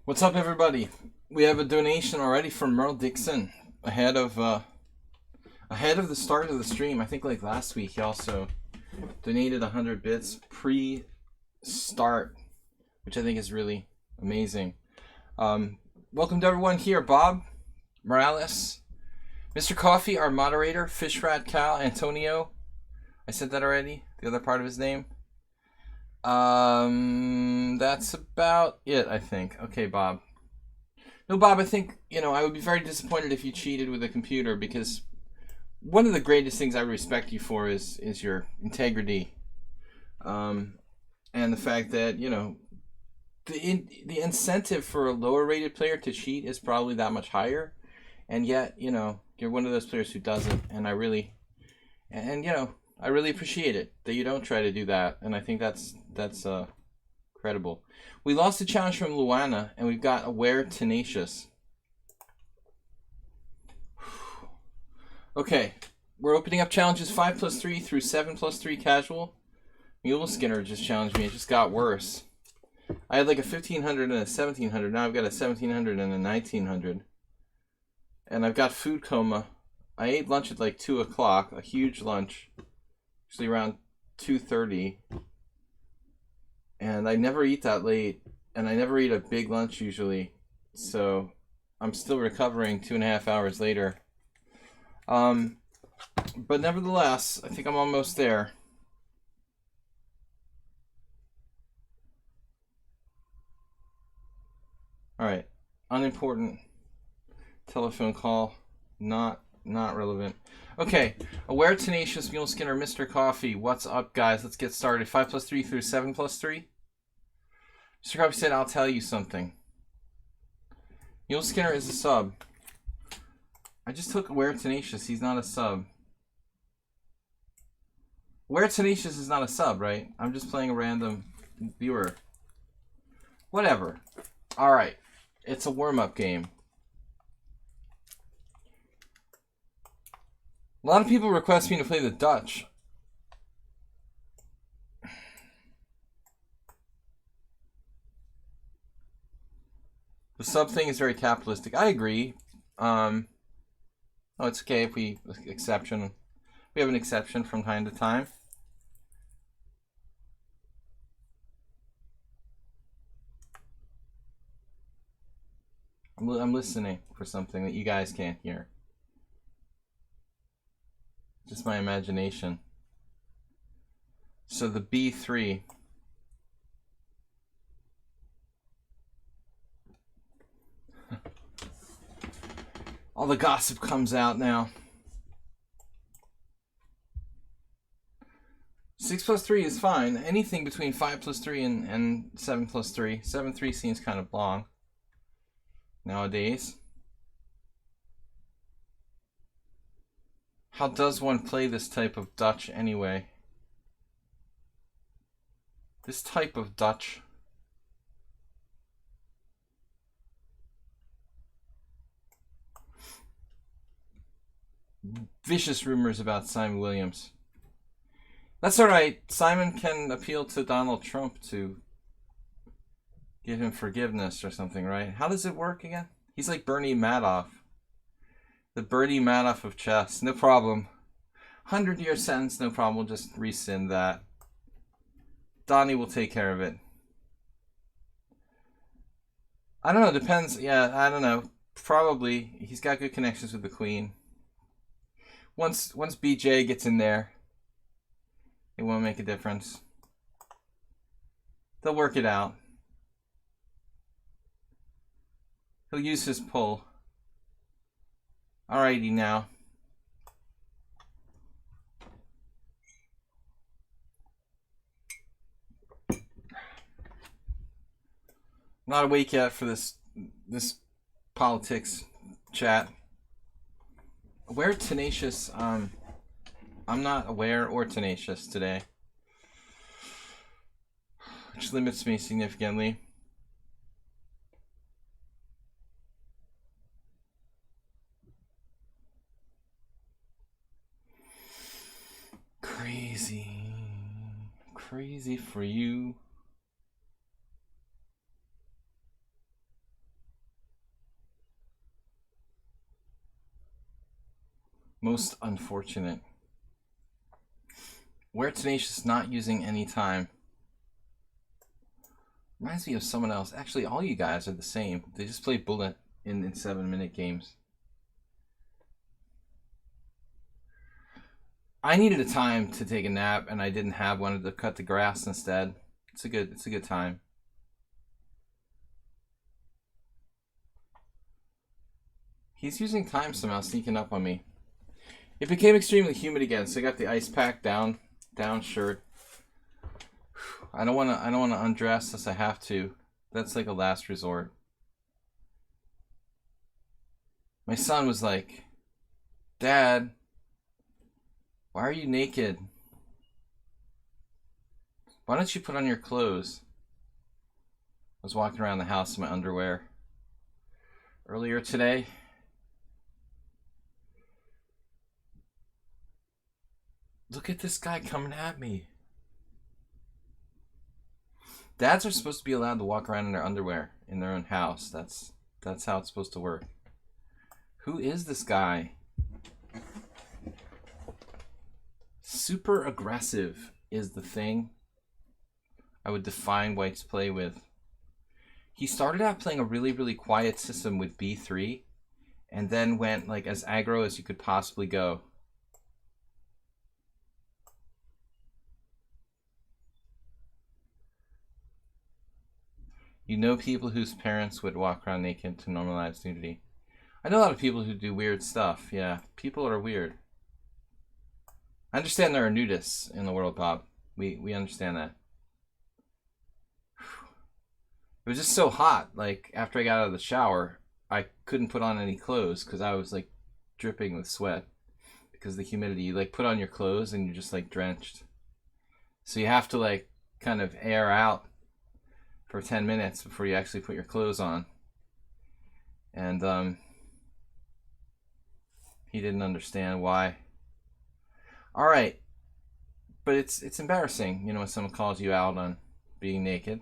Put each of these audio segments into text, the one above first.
What's up, everybody? We have a donation already from Merle Dixon ahead of the start of the stream. I think like last week he also donated 100 bits pre-start, which I think is really amazing. Welcome to everyone here: Bob Morales, Mr. Coffee, our moderator, Fishrat Cal, Antonio. I said that already. The other part of his name. That's about it, I think. Okay, Bob. No, Bob, I think, I would be very disappointed if you cheated with a computer, because one of the greatest things I respect you for is your integrity. And the fact that, the incentive for a lower rated player to cheat is probably that much higher. And yet, you're one of those players who doesn't, and I really appreciate it that you don't try to do that, and I think that's credible. We lost the challenge from Luana, and we've got Aware Tenacious. Okay, we're opening up challenges 5+3 through 7+3 casual. Mule Skinner just challenged me. It just got worse. I had like a 1500 and a 1700. Now I've got a 1700 and a 1900. And I've got food coma. I ate lunch at like 2 o'clock, a huge lunch. Usually around 2:30, and I never eat that late, and I never eat a big lunch usually, so I'm still recovering 2.5 hours later. But nevertheless, I think I'm almost there. All right, unimportant telephone call, not relevant. Okay, Aware Tenacious, Mule Skinner, Mr. Coffee. What's up, guys? Let's get started. 5+3 through 7+3. Mr. Coffee said, I'll tell you something. Mule Skinner is a sub. I just took Aware Tenacious. He's not a sub. Aware Tenacious is not a sub, right? I'm just playing a random viewer. Whatever. Alright. It's a warm-up game. A lot of people request me to play the Dutch. The sub thing is very capitalistic. I agree. Oh, it's okay if we have an exception from time to time. I'm listening for something that you guys can't hear. Just my imagination. So the B3. All the gossip comes out now. 6+3 is fine. Anything between 5+3 and 7+3. 7+3 seems kind of long nowadays. How does one play this type of Dutch anyway? This type of Dutch. Vicious rumors about Simon Williams. That's alright. Simon can appeal to Donald Trump to give him forgiveness or something, right? How does it work again? He's like Bernie Madoff. The Bernie Madoff of chess. No problem. 100-year sentence, no problem. We'll just rescind that. Donnie will take care of it. I don't know. Depends. Yeah, I don't know. Probably. He's got good connections with the Queen. Once BJ gets in there, it won't make a difference. They'll work it out. He'll use his pull. Alrighty now. Not awake yet for this politics chat. Aware Tenacious, I'm not aware or tenacious today, which limits me significantly. Crazy for you. Most unfortunate. Where Tenacious not using any time. Reminds me of someone else. Actually, all you guys are the same. They just play bullet in 7-minute games. I needed a time to take a nap, and I didn't have one to cut the grass instead. It's a good time. He's using time somehow, sneaking up on me. It became extremely humid again, so I got the ice pack down shirt. I don't wanna undress unless I have to. That's like a last resort. My son was like, "Dad, why are you naked? Why don't you put on your clothes?" I was walking around the house in my underwear earlier today. Look at this guy coming at me. Dads are supposed to be allowed to walk around in their underwear in their own house. That's how it's supposed to work. Who is this guy? Super aggressive is the thing I would define White's play with. He started out playing a really, really quiet system with b3 and then went like as aggro as you could possibly go. You know people whose parents would walk around naked to normalize nudity. I know a lot of people who do weird stuff. Yeah, people are weird. I understand there are nudists in the world, Bob. We understand that. It was just so hot. Like, after I got out of the shower, I couldn't put on any clothes because I was, like, dripping with sweat because of the humidity. You, like, put on your clothes and you're just, like, drenched. So you have to, like, kind of air out for 10 minutes before you actually put your clothes on. And he didn't understand why. All right, but it's embarrassing, you know, when someone calls you out on being naked.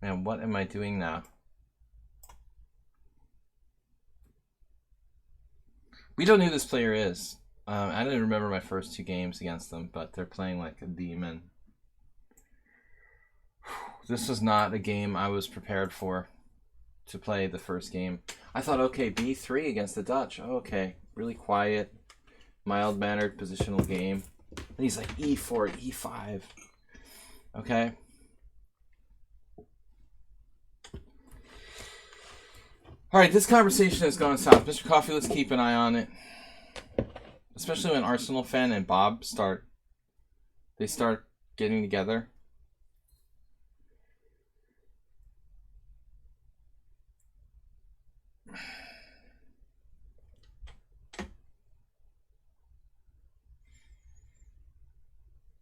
Man, what am I doing now? We don't know who this player is. I didn't remember my first 2 games against them, but they're playing like a demon. This was not a game I was prepared for to play the first game. I thought, okay, b3 against the Dutch. Oh, okay, really quiet, mild-mannered positional game. And he's like e4, e5. Okay. All right, this conversation has gone south. Mr. Coffee, let's keep an eye on it. Especially when Arsenal fan and Bob start getting together.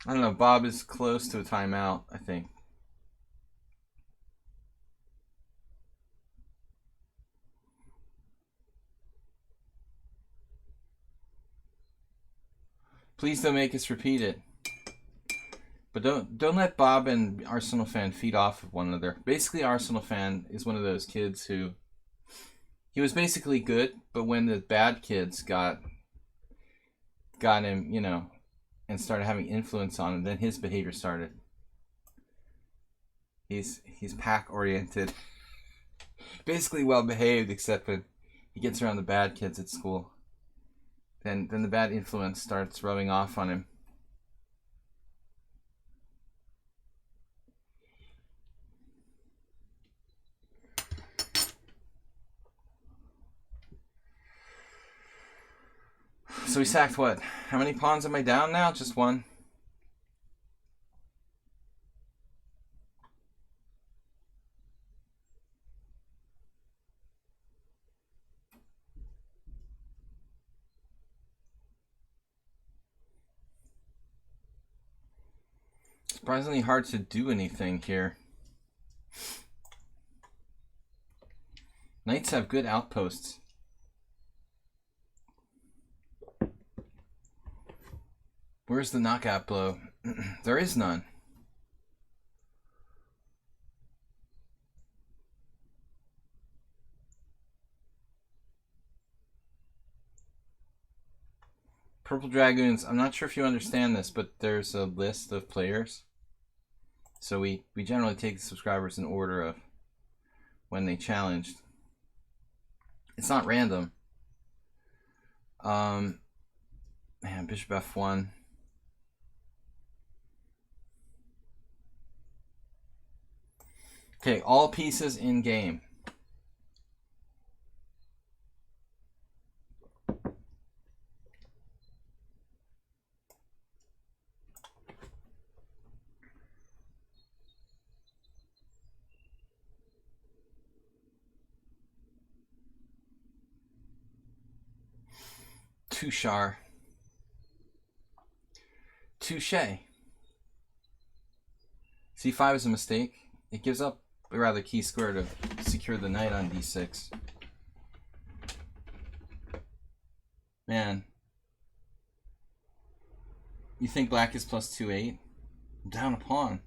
I don't know, Bob is close to a timeout, I think. Please don't make us repeat it. But don't let Bob and Arsenal fan feed off of one another. Basically, Arsenal fan is one of those kids who he was basically good, but when the bad kids got him, you know, and started having influence on him, then his behavior started. He's pack oriented. Basically well behaved, except when he gets around the bad kids at school. Then the bad influence starts rubbing off on him. So we sacked what? How many pawns am I down now? Just one? Surprisingly hard to do anything here. Knights have good outposts. Where's the knockout blow? There is none. Purple Dragoons, I'm not sure if you understand this, but there's a list of players. So we generally take the subscribers in order of when they challenged. It's not random. Man, Bishop F1. Okay, all pieces in game. Touche. C5 is a mistake. It gives up a rather key square to secure the knight on d6. Man. You think black is plus 2-8? Down a pawn.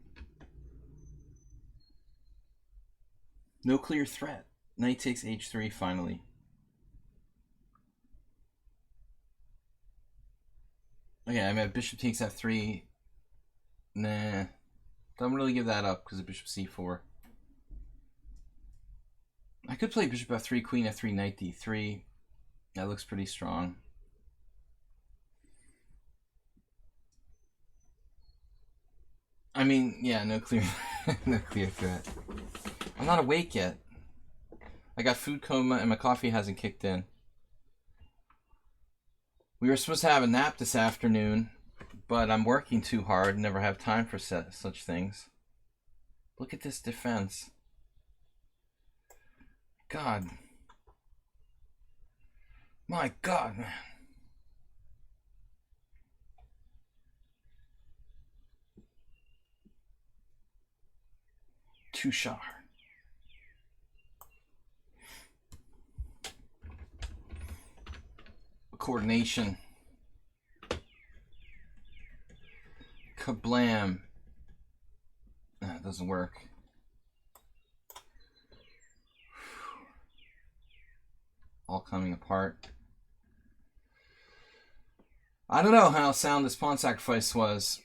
No clear threat. Knight takes h3 finally. Okay, I mean, bishop takes f3. Nah. Don't really give that up because of bishop c4. I could play bishop f3, queen f3, knight d3. That looks pretty strong. I mean, yeah, no clear, no clear threat. I'm not awake yet. I got food coma and my coffee hasn't kicked in. We were supposed to have a nap this afternoon, but I'm working too hard and never have time for such things. Look at this defense. God. My God, man. Touche. Coordination. Kablam. That doesn't work. All coming apart. I don't know how sound this pawn sacrifice was.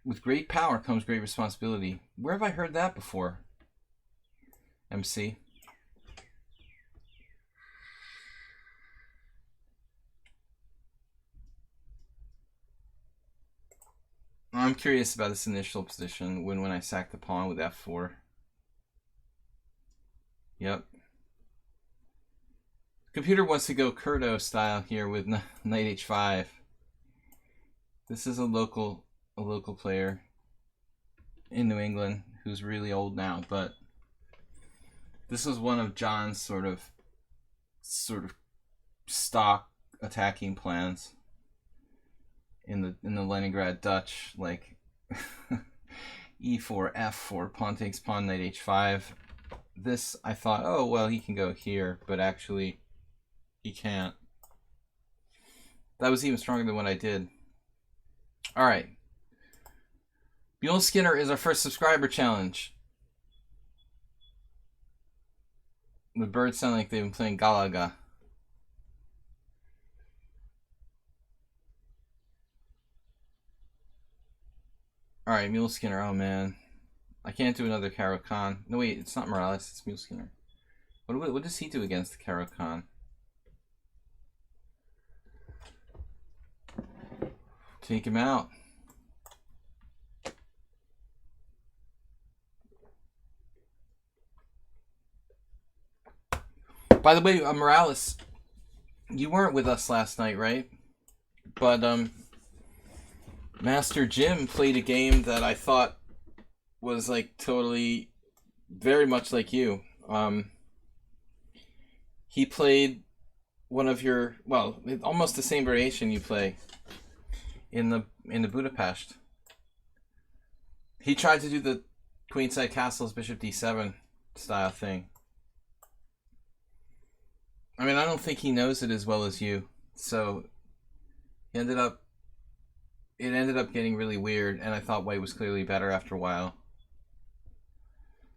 With great power comes great responsibility. Where have I heard that before? MC. I'm curious about this initial position when I sack the pawn with f4. Yep. Computer wants to go Kurdo style here with knight h5. This is a local player in New England who's really old now, but this was one of John's sort of stock attacking plans in the Leningrad Dutch, like e4, f4, pawn takes pawn, knight h5. This, I thought, oh well, he can go here, but actually he can't. That was even stronger than what I did. All right. Mule Skinner is our first subscriber challenge. The birds sound like they've been playing Galaga. All right, Mule Skinner. Oh man, I can't do another Caro Khan. No wait, it's not Morales. It's Mule Skinner. What does he do against the Caro Khan? Take him out. By the way, Morales, you weren't with us last night, right? But Master Jim played a game that I thought was like totally, very much like you. He played one of your, well, almost the same variation you play in the Budapest. He tried to do the queenside castles bishop d7 style thing. I mean, I don't think he knows it as well as you, so it ended up getting really weird, and I thought white was clearly better after a while.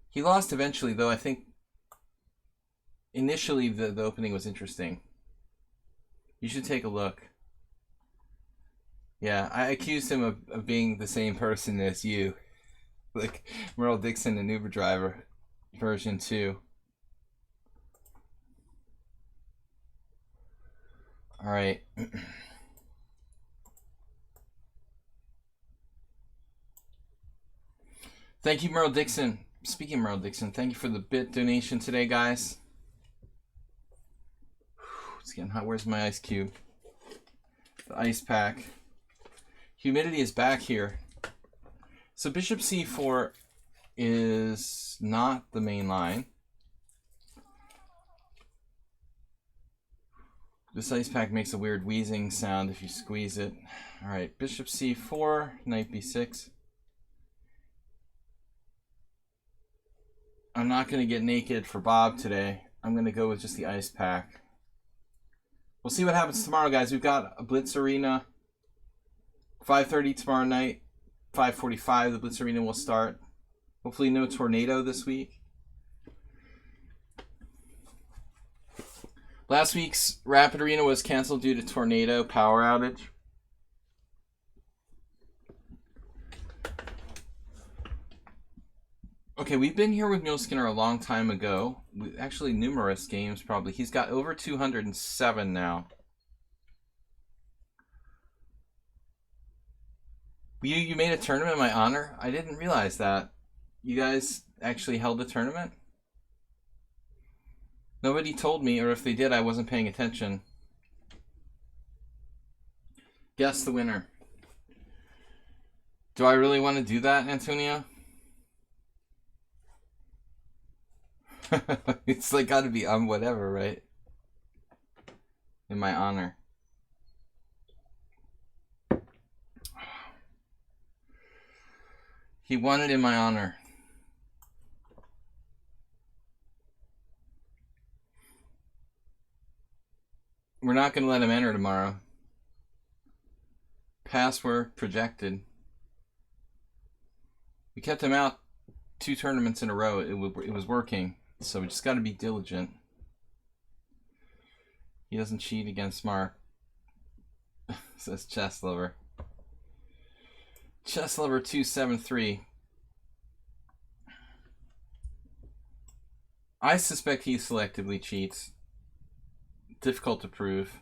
He lost eventually, though. I think initially the opening was interesting. You should take a look. Yeah, I accused him of being the same person as you. Like Merle Dixon and Uber Driver version 2. All right. Thank you, Merle Dixon. Speaking of Merle Dixon, thank you for the bit donation today, guys. It's getting hot. Where's my ice cube? The ice pack. Humidity is back here. So bishop c4 is not the main line. This ice pack makes a weird wheezing sound if you squeeze it. All right, bishop c4, knight b6. I'm not going to get naked for Bob today. I'm going to go with just the ice pack. We'll see what happens tomorrow, guys. We've got a Blitz Arena, 5:30 tomorrow night, 5:45 the Blitz Arena will start. Hopefully no tornado this week. Last week's Rapid Arena was canceled due to tornado power outage. Okay, we've been here with Mule Skinner a long time ago. Actually, numerous games probably. He's got over 207 now. You made a tournament in my honor? I didn't realize that. You guys actually held a tournament? Nobody told me, or if they did, I wasn't paying attention. Guess the winner. Do I really want to do that, Antonio? It's like gotta be on whatever, right? In my honor. He won it in my honor. We're not going to let him enter tomorrow. Password projected. We kept him out 2 tournaments in a row. It was working. So we just got to be diligent. He doesn't cheat against Mark. Says Chess Lover. Chess Lover 273. I suspect he selectively cheats. Difficult to prove.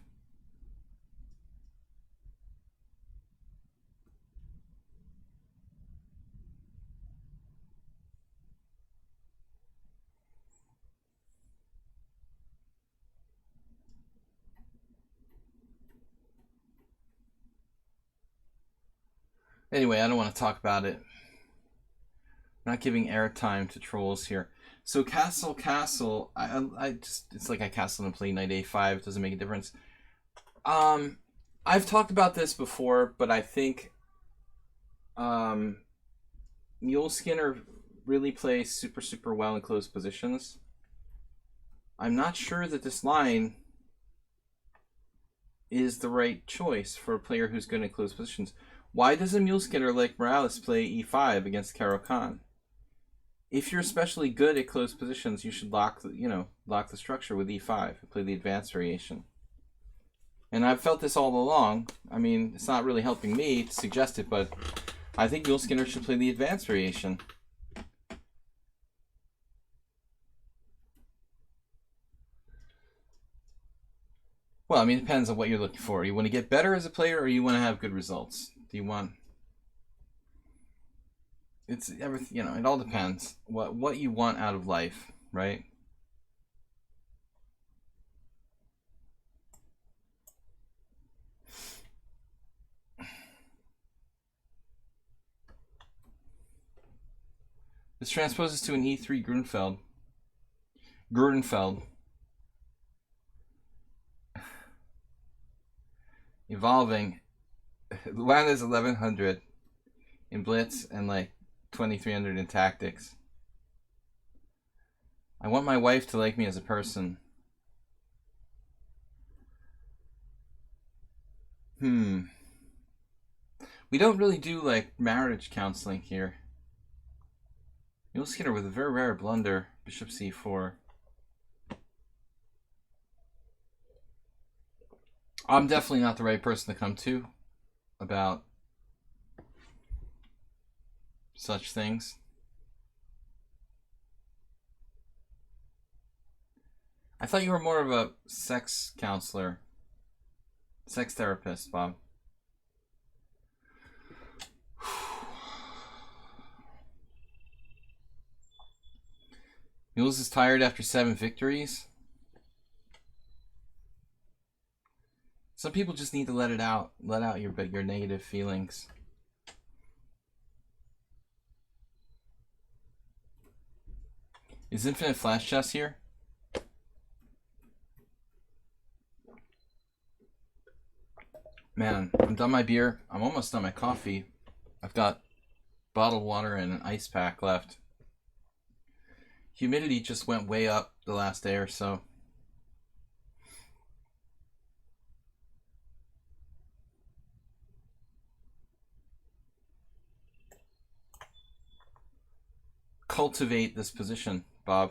Anyway, I don't want to talk about it. I'm not giving airtime to trolls here. So castle, I just, it's like I castle and play knight a5. It doesn't make a difference. I've talked about this before, but I think Mule Skinner really plays super well in close positions. I'm not sure that this line is the right choice for a player who's good in close positions. Why does a Mule Skinner like Morales play e5 against Caro-Kann? If you're especially good at close positions, you should lock the structure with e5 and play the advanced variation. And I've felt this all along. I mean, it's not really helping me to suggest it, but I think Mule Skinner should play the advanced variation. Well, I mean, it depends on what you're looking for. You want to get better as a player, or you want to have good results? Do you want... It's everything, it all depends what you want out of life, right? This transposes to an e3 Gruenfeld. Evolving. Luan is 1100 in blitz and like 2300 in tactics. I want my wife to like me as a person. We don't really do like marriage counseling here. Mule Skinner with a very rare blunder. Bishop c4. I'm definitely not the right person to come to about such things. I thought you were more of a sex counselor, sex therapist, Bob. Mules is tired after 7 victories. Some people just need to let it out. Let out your negative feelings. Is Infinite Flash Chess here? Man, I'm done my beer. I'm almost done my coffee. I've got bottled water and an ice pack left. Humidity just went way up the last day or so. Cultivate this position, Bob.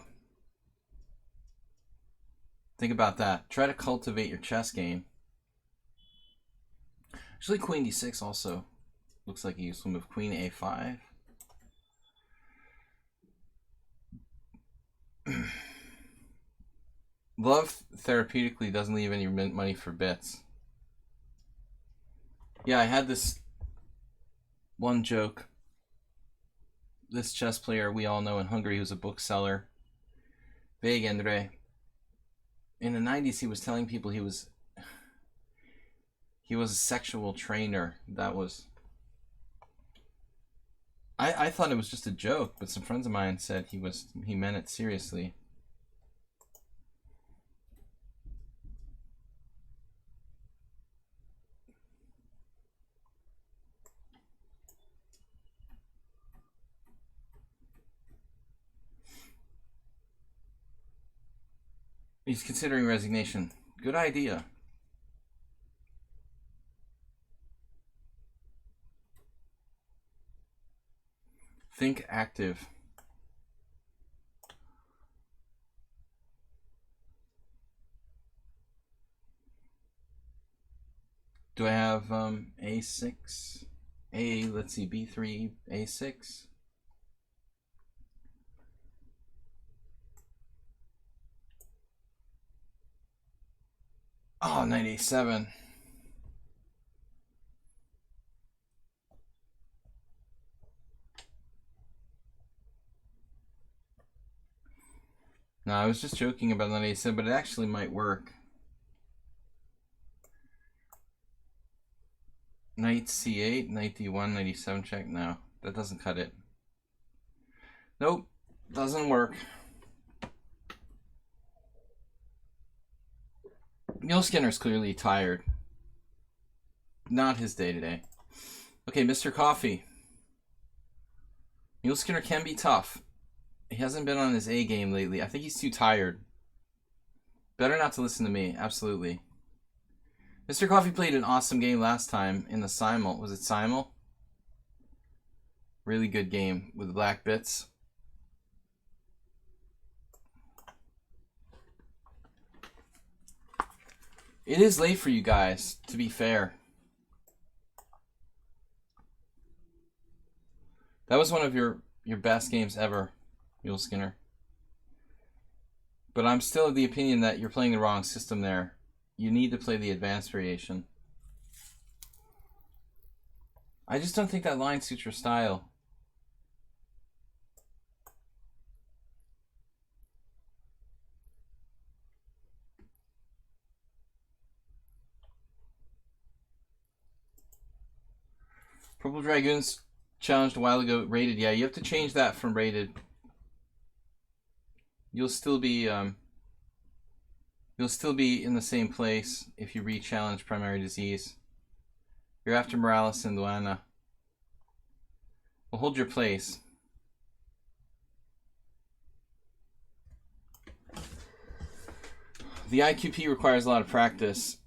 Think about that. Try to cultivate your chess game. Actually, Queen D6 also looks like a useful move. Queen A5. Love therapeutically doesn't leave any money for bits. Yeah, I had this one joke. This chess player we all know in Hungary who's a bookseller, Vég Endre. In the 90s, he was telling people he was a sexual trainer. That was... I thought it was just a joke, but some friends of mine said he meant it seriously. He's considering resignation. Good idea. Think active. Do I have A6? Let's see, B3, A6. Oh, knight A7. No, I was just joking about knight A7, but it actually might work. Knight C8, knight D1, knight E7 check. No, that doesn't cut it. Nope, doesn't work. Neil Skinner's clearly tired. Not his day today. Okay, Mr. Coffee. Neil Skinner can be tough. He hasn't been on his A game lately. I think he's too tired. Better not to listen to me, absolutely. Mr. Coffee played an awesome game last time in the Simul. Was it Simul? Really good game with the black bits. It is late for you guys, to be fair. That was one of your best games ever, Mule Skinner. But I'm still of the opinion that you're playing the wrong system there. You need to play the advanced variation. I just don't think that line suits your style. Purple Dragoons challenged a while ago, rated. Yeah, you have to change that from rated. You'll still be in the same place if you re-challenge Primary Disease. You're after Morales and Luana. Well, hold your place. The IQP requires a lot of practice.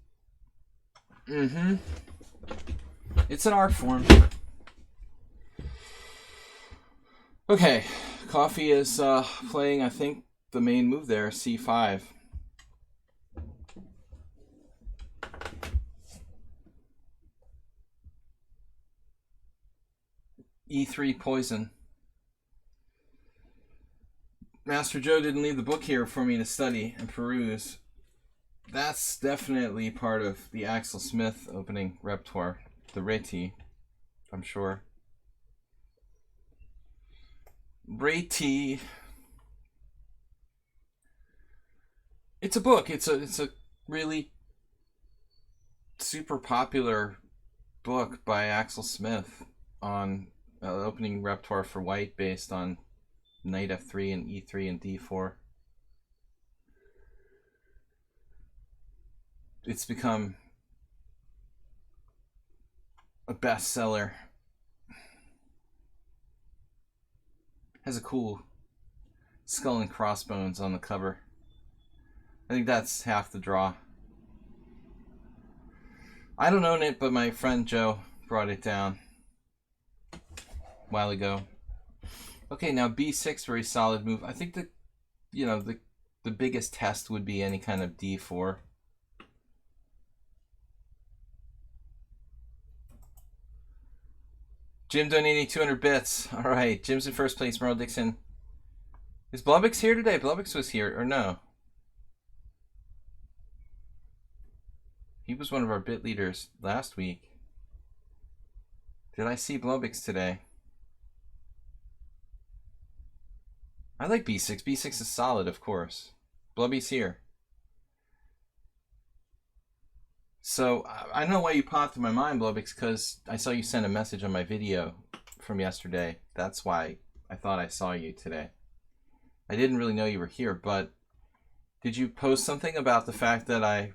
It's an art form. Okay, Coffee is playing, I think, the main move there, C5. E3 poison. Master Joe didn't leave the book here for me to study and peruse. That's definitely part of the Axel Smith opening repertoire. The Reti, I'm sure. Reti. It's a book. It's a really super popular book by Axel Smith on opening repertoire for white based on knight f3 and e3 and d4. It's become a bestseller. Has a cool skull and crossbones on the cover. I think that's half the draw. I don't own it, but my friend Joe brought it down a while ago. Okay, now b6, very solid move. I think that, the biggest test would be any kind of d4. Jim donating 200 bits. All right, Jim's in first place. Merle Dixon. Is Blubix here today? Blubix was here, or no? He was one of our bit leaders last week. Did I see Blubix today? I like b6. b6 is solid, of course. Blubby's here. So, I know why you popped in my mind, Blubix, because I saw you send a message on my video from yesterday. That's why I thought I saw you today. I didn't really know you were here, but did you post something about the fact that I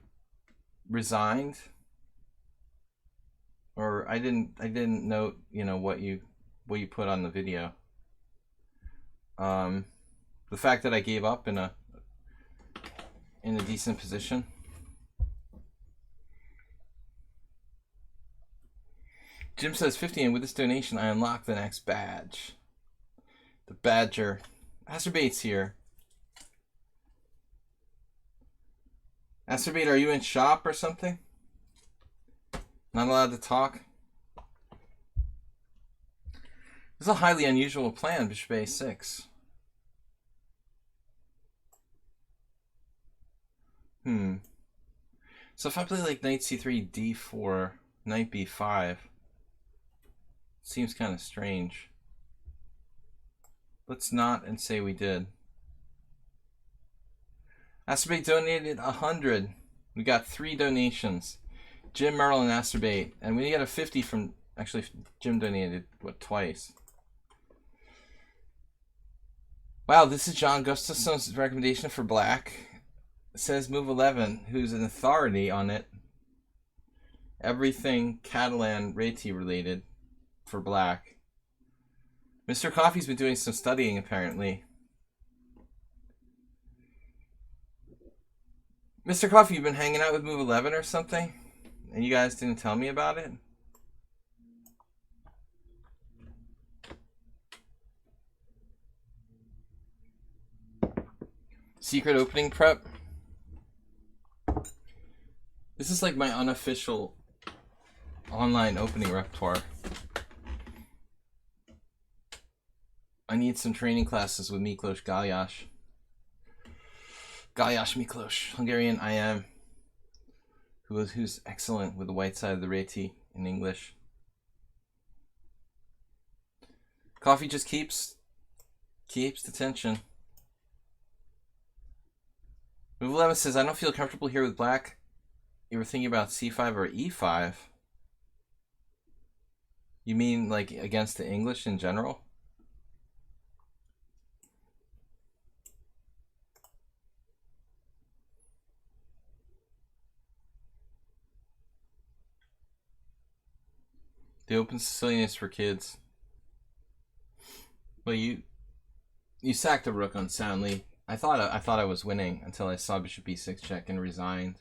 resigned? Or I didn't note, what you put on the video. The fact that I gave up in a decent position. Jim says 50, and with this donation, I unlock the next badge. The Badger. Astrobate's here. Astrobate, are you in shop or something? Not allowed to talk? This is a highly unusual plan, Bishop A6. So if I play like knight c3, d4, knight b5, seems kind of strange. Let's not and say we did. Astrobate donated 100. We got 3 donations. Jim, Merle, and Astrobate. And we got a 50 from, actually, Jim donated, twice. Wow, this is John Gustafson's recommendation for black. It says move 11, who's an authority on it. Everything Catalan Reti related for black. Mr. Coffee's been doing some studying, apparently. Mr. Coffee, you've been hanging out with move 11 or something? And you guys didn't tell me about it? Secret opening prep? This is like my unofficial online opening repertoire. I need some training classes with Miklos Galyash. Galyash Miklos, Hungarian IM, who's excellent with the white side of the Reti in English. Coffee just keeps the tension. Move 11 says, I don't feel comfortable here with black. You were thinking about c5 or e5. You mean like against the English in general? The Open Sicilian is for kids. Well, you sacked a rook unsoundly. I thought I was winning until I saw Bishop b6 check and resigned.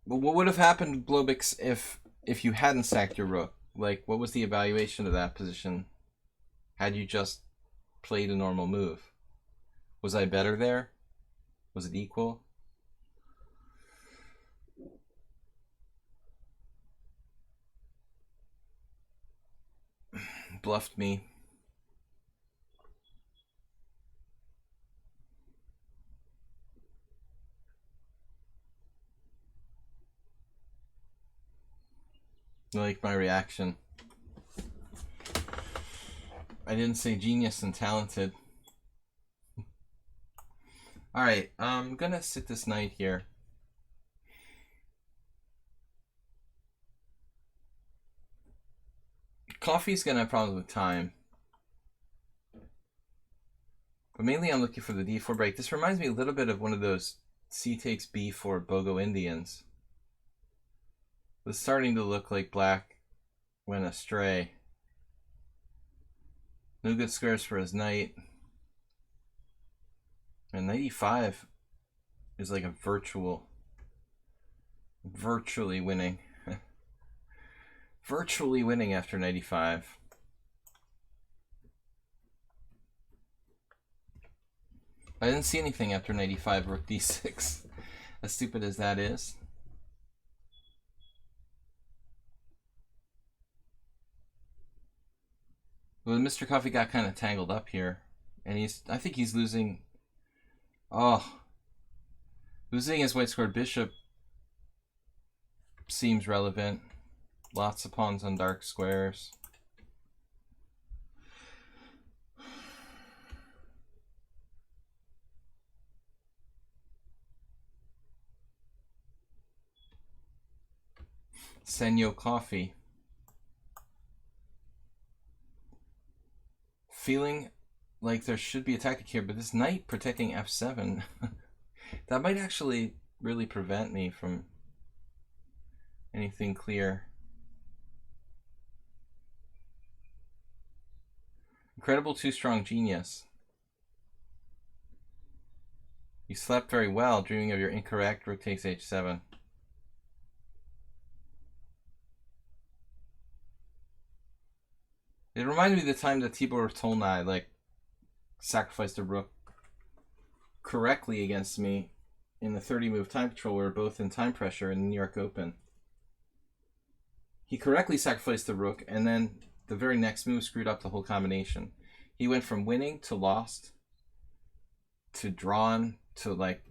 But what would have happened, Blobix, if you hadn't sacked your rook? Like, what was the evaluation of that position? Had you just played a normal move? Was I better there? Was it equal? bluffed me. Like my reaction. I didn't say genius and talented. Alright, I'm gonna sit this knight here. Coffee's gonna have problems with time. But mainly I'm looking for the d4 break. This reminds me a little bit of one of those c takes b4 Bogo Indians. It's starting to look like black went astray. No good squares for his knight. And knight e5 is like a virtually winning. Virtually winning after knight e5. I didn't see anything after knight e5, rook d6. As stupid as that is. Well, Mr. Coffee got kind of tangled up here. And I think he's losing. Oh. Losing his white squared bishop seems relevant. Lots of pawns on dark squares. Senyo Coffee. Feeling like there should be a tactic here, but this knight protecting f7, that might actually really prevent me from anything clear. Incredible two-strong genius. You slept very well, dreaming of your incorrect rook takes h7. It reminded me of the time that Tibor Tolnai like sacrificed a rook correctly against me in the 30-move time control. We were both in time pressure in the New York Open. He correctly sacrificed the rook, and then the very next move screwed up the whole combination. He went from winning to lost to drawn to like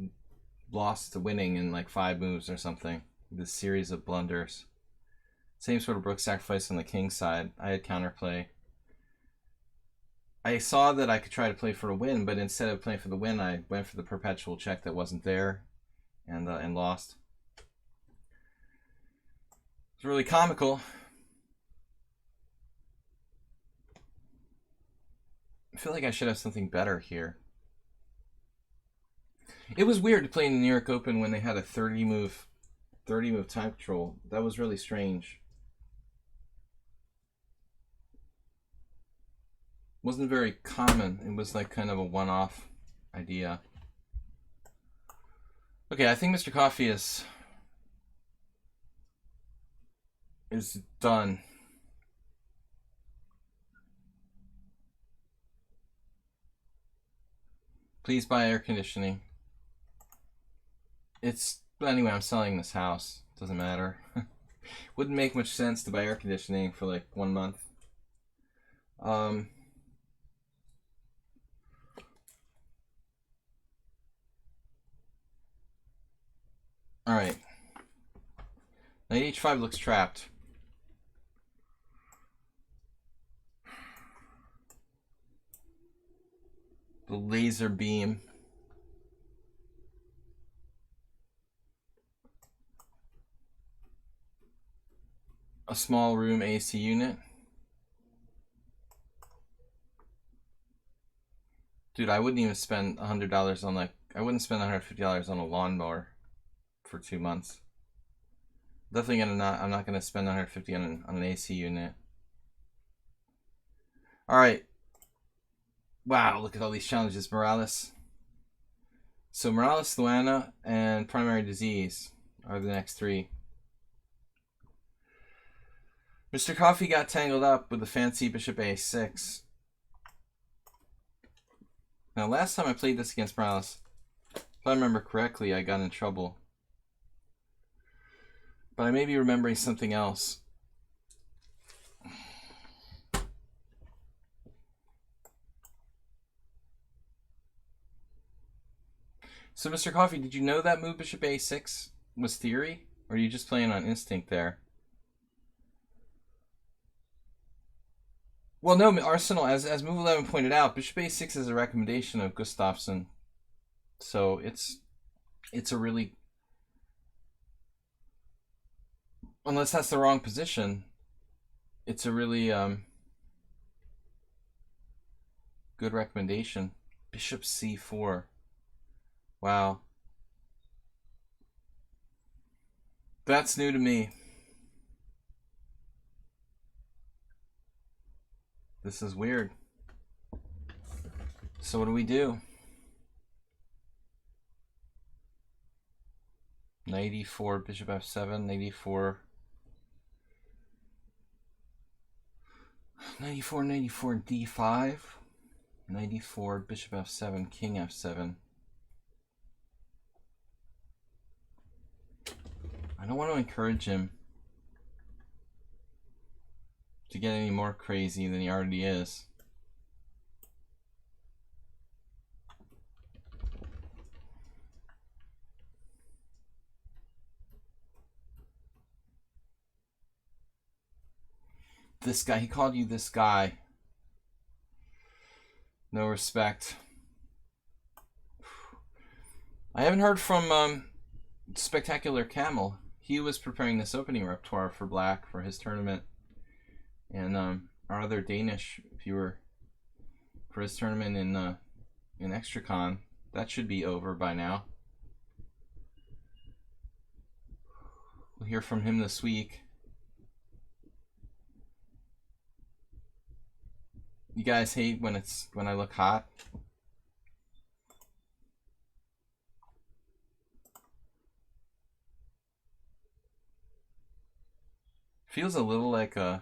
lost to winning in like 5 moves or something. This series of blunders. Same sort of rook sacrifice on the king side. I had counterplay. I saw that I could try to play for a win, but instead of playing for the win, I went for the perpetual check that wasn't there, and lost. It's really comical. I feel like I should have something better here. It was weird to play in the New York Open when they had a 30-move time control. That was really strange. Wasn't very common. It was like kind of a one-off idea. Okay, I think Mr. Coffee is done. Please buy air conditioning. Anyway, I'm selling this house. Doesn't matter. Wouldn't make much sense to buy air conditioning for like 1 month. Alright. Knight h5 looks trapped. The laser beam. A small room AC unit. Dude, I wouldn't even spend $100 on I wouldn't spend $150 on a lawnmower for 2 months. Definitely I'm not gonna spend $150 on an AC unit. Alright. Wow, look at all these challenges. Morales. So Morales, Luana, and Primary Disease are the next 3. Mr. Coffee got tangled up with the fancy Bishop A6. Now, last time I played this against Morales, if I remember correctly, I got in trouble. But I may be remembering something else. So, Mr. Coffee, did you know that move bishop a6 was theory? Or are you just playing on instinct there? Well, no, Arsenal, as move 11 pointed out, bishop a6 is a recommendation of Gustafsson. So it's a really... Unless that's the wrong position, it's a really good recommendation. Bishop c4. Wow. That's new to me. This is weird. So what do we do? Knight e4, bishop f7, knight e4. Knight e4, knight e4, d5. Knight e4, bishop f7, king f7. I don't want to encourage him to get any more crazy than he already is. This guy, he called you this guy. No respect. I haven't heard from Spectacular Camel. He was preparing this opening repertoire for Black for his tournament. And our other Danish viewer for his tournament in ExtraCon. That should be over by now. We'll hear from him this week. You guys hate when I look hot? Feels a little like I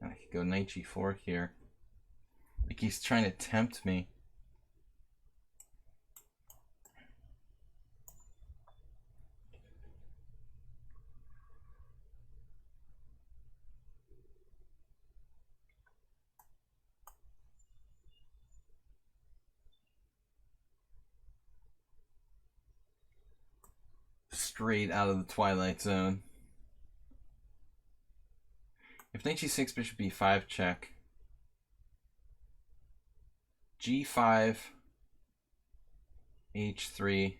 could go knight g4 here. Like he's trying to tempt me. Straight out of the Twilight Zone. If knight g6, bishop b5 check. g5, h3.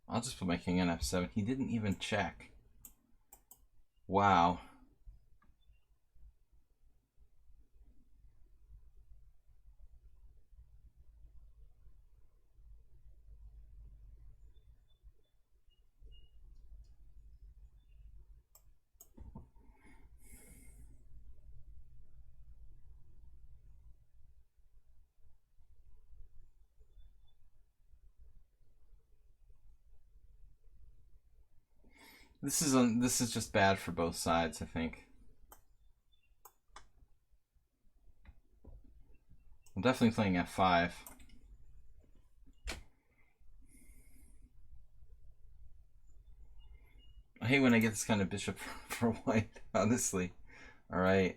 I'll just put my king on f7. He didn't even check. Wow. This is just bad for both sides, I think. I'm definitely playing f5. I hate when I get this kind of bishop for white, honestly. All right.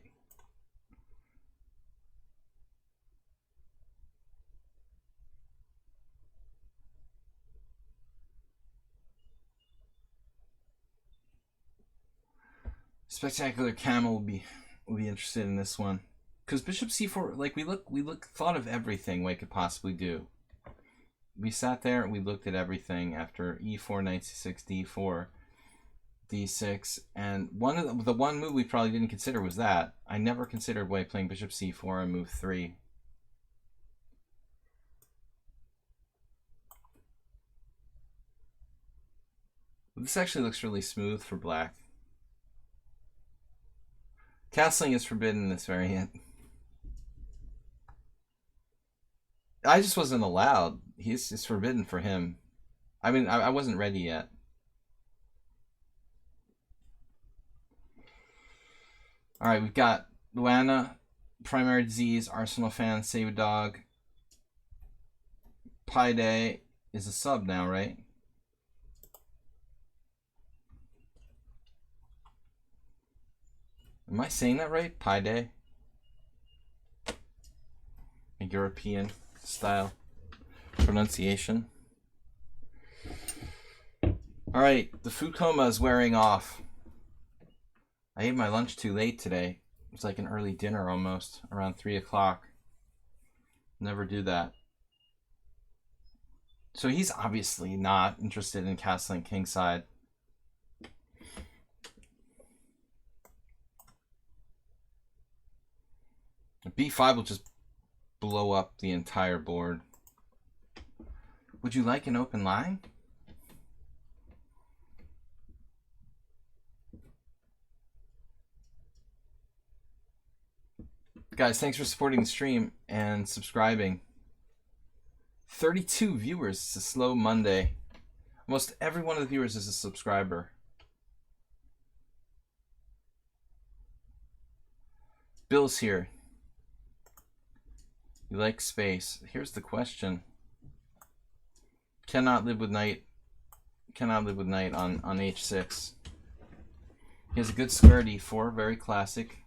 Spectacular Camel will be interested in this one, because bishop c4, like we thought of everything we could possibly do. We sat there and we looked at everything after e4, knight c6, d4, d6, and the one move we probably didn't consider was that. I never considered white playing bishop c4 and move 3. This actually looks really smooth for black. Castling is forbidden in this variant. I just wasn't allowed. It's forbidden for him. I mean, I wasn't ready yet. All right, we've got Luana, Primary Disease, Arsenal fan, Save a Dog. Pi Day is a sub now, right? Am I saying that right? Pi Day? A European style pronunciation. Alright, the food coma is wearing off. I ate my lunch too late today. It was like an early dinner almost, around 3 o'clock. Never do that. So he's obviously not interested in castling kingside. B5 will just blow up the entire board. Would you like an open line? Guys, thanks for supporting the stream and subscribing. 32 viewers. It's a slow Monday. Almost every one of the viewers is a subscriber. Bill's here. You like space. Here's the question. Cannot live with knight on h6. He has a good square at e4, very classic.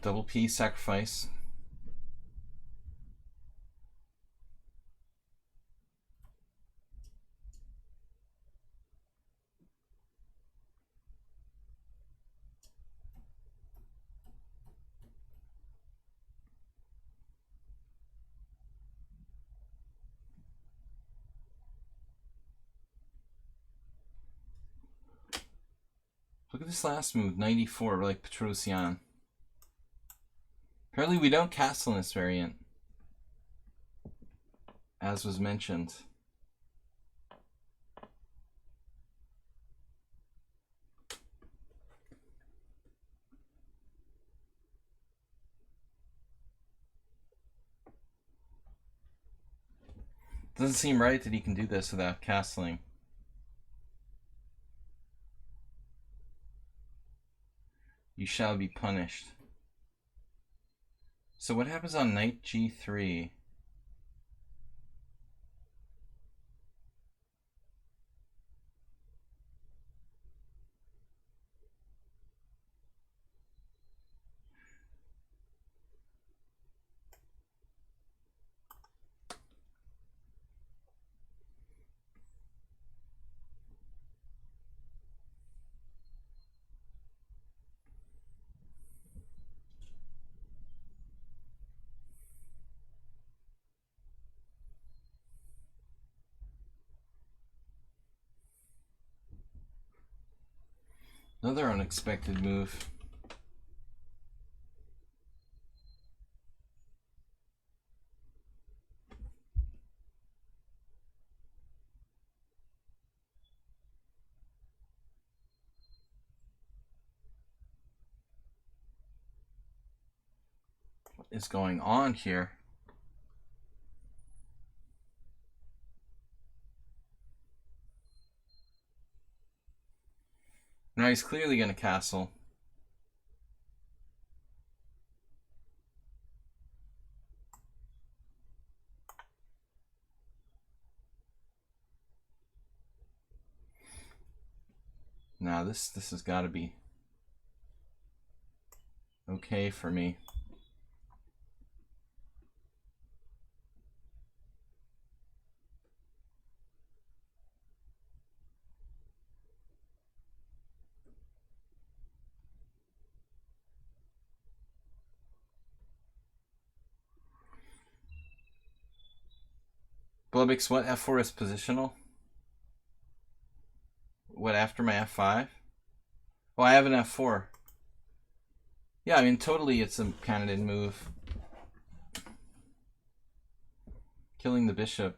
Double P sacrifice. Look at this last move, 94, like Petrosian. Apparently we don't castle in this variant, as was mentioned. Doesn't seem right that he can do this without castling. You shall be punished. So what happens on knight g3? Another unexpected move. What is going on here? Now he's clearly going to castle. Now this has got to be okay for me. Blubix, what f4 is positional? What after my f5? Oh, I have an f4. Yeah, I mean, totally it's a candidate move. Killing the bishop.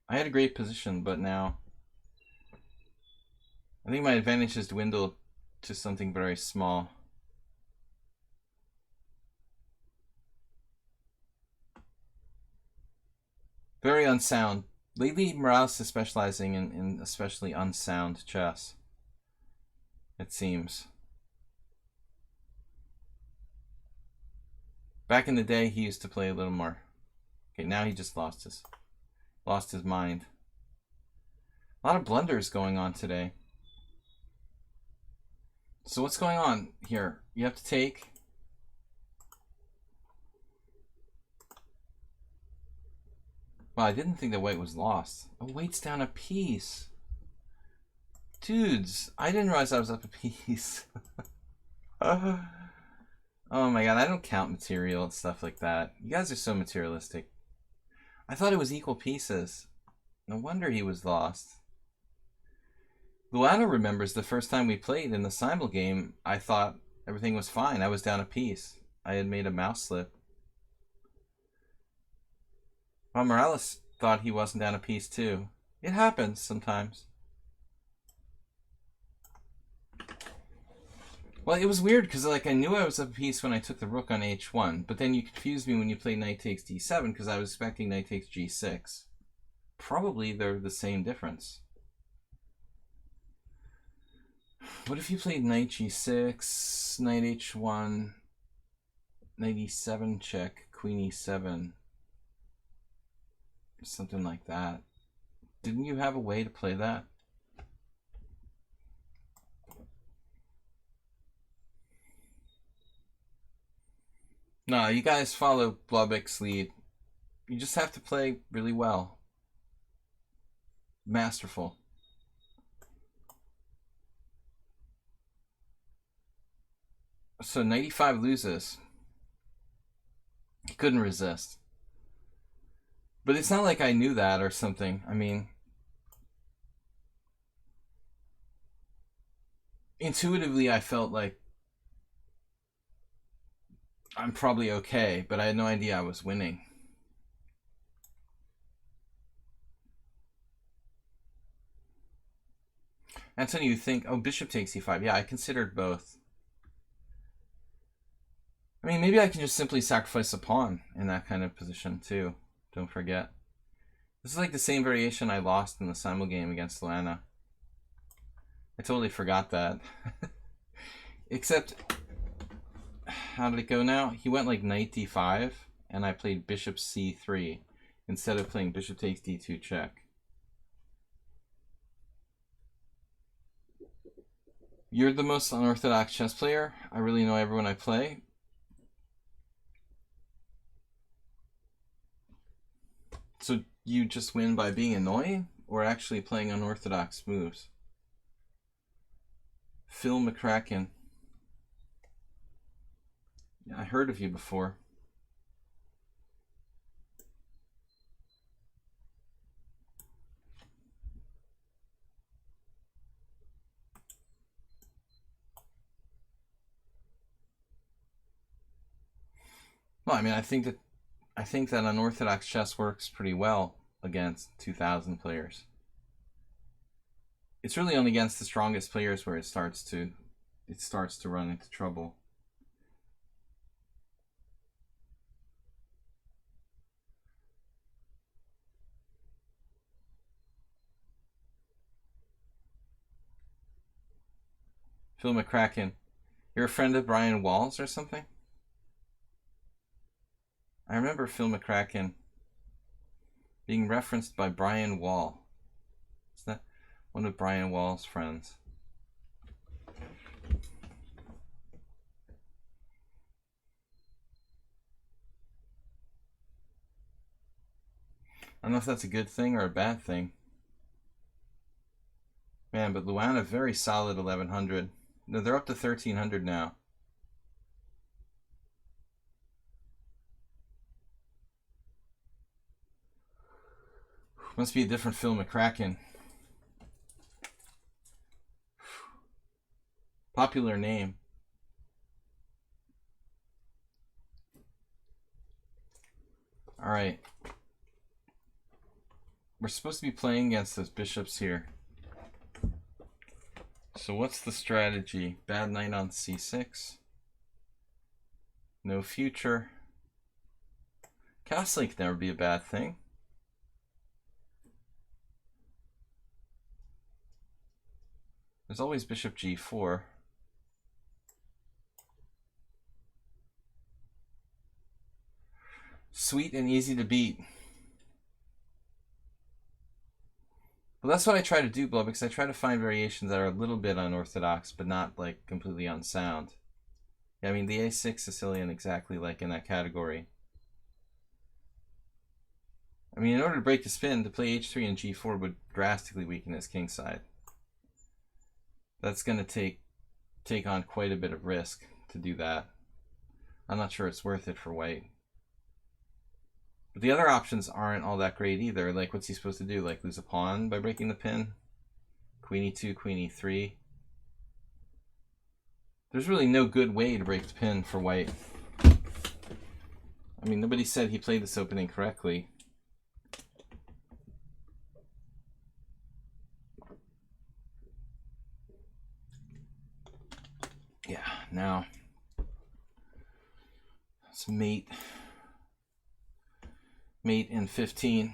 I had a great position, but now I think my advantage has dwindled to something very small. Very unsound. Lately, Morales is specializing in especially unsound chess, it seems. Back in the day, he used to play a little more. Okay, now he just lost his mind. A lot of blunders going on today. So what's going on here? You have to take. Well, I didn't think that white was lost. Oh, white's down a piece. Dudes, I didn't realize I was up a piece. Oh my god, I don't count material and stuff like that. You guys are so materialistic. I thought it was equal pieces. No wonder he was lost. Luana remembers the first time we played in the Simul game, I thought everything was fine. I was down a piece. I had made a mouse slip. Well, Morales thought he wasn't down a piece too. It happens sometimes. Well, it was weird because like I knew I was up a piece when I took the rook on h1, but then you confused me when you played knight takes d7 because I was expecting knight takes g6. Probably they're the same difference. What if you played knight g6, knight h1, knight e7 check, queen e7, something like that? Didn't you have a way to play that? No, you guys follow Blobek's lead. You just have to play really well. Masterful. So 95 loses. He couldn't resist. But it's not like I knew that or something. I mean, intuitively I felt like I'm probably okay, but I had no idea I was winning. Anthony, you think, oh, bishop takes e5. Yeah, I considered both. I mean, maybe I can just simply sacrifice a pawn in that kind of position too. Don't forget. This is like the same variation I lost in the Simul game against Luana. I totally forgot that. Except, how did it go now? He went like knight d5, and I played bishop c3 instead of playing bishop takes d2 check. You're the most unorthodox chess player. I really know everyone I play. So you just win by being annoying or actually playing unorthodox moves? Phil McCracken. Yeah, I heard of you before. Well, I mean, I think that unorthodox chess works pretty well against 2,000 players. It's really only against the strongest players where it starts to run into trouble. Phil McCracken, you're a friend of Brian Walls or something? I remember Phil McCracken being referenced by Brian Wall. Is that one of Brian Wall's friends? I don't know if that's a good thing or a bad thing. Man, but Luana, very solid 1100. No, they're up to 1300 now. Must be a different Phil McCracken. Popular name. All right. We're supposed to be playing against those bishops here. So what's the strategy? Bad knight on c6. No future. Castling can never be a bad thing. There's always bishop g4. Sweet and easy to beat. Well, that's what I try to do, Blow, because I try to find variations that are a little bit unorthodox, but not like completely unsound. Yeah, I mean, the A6 Sicilian exactly like in that category. I mean, in order to break the spin, to play H3 and G4 would drastically weaken his king side. That's going to take on quite a bit of risk to do that. I'm not sure it's worth it for white. But the other options aren't all that great either. Like, what's he supposed to do? Like, lose a pawn by breaking the pin? Queen E2, Queen E3. There's really no good way to break the pin for white. I mean, nobody said he played this opening correctly. Yeah, now it's mate in 15.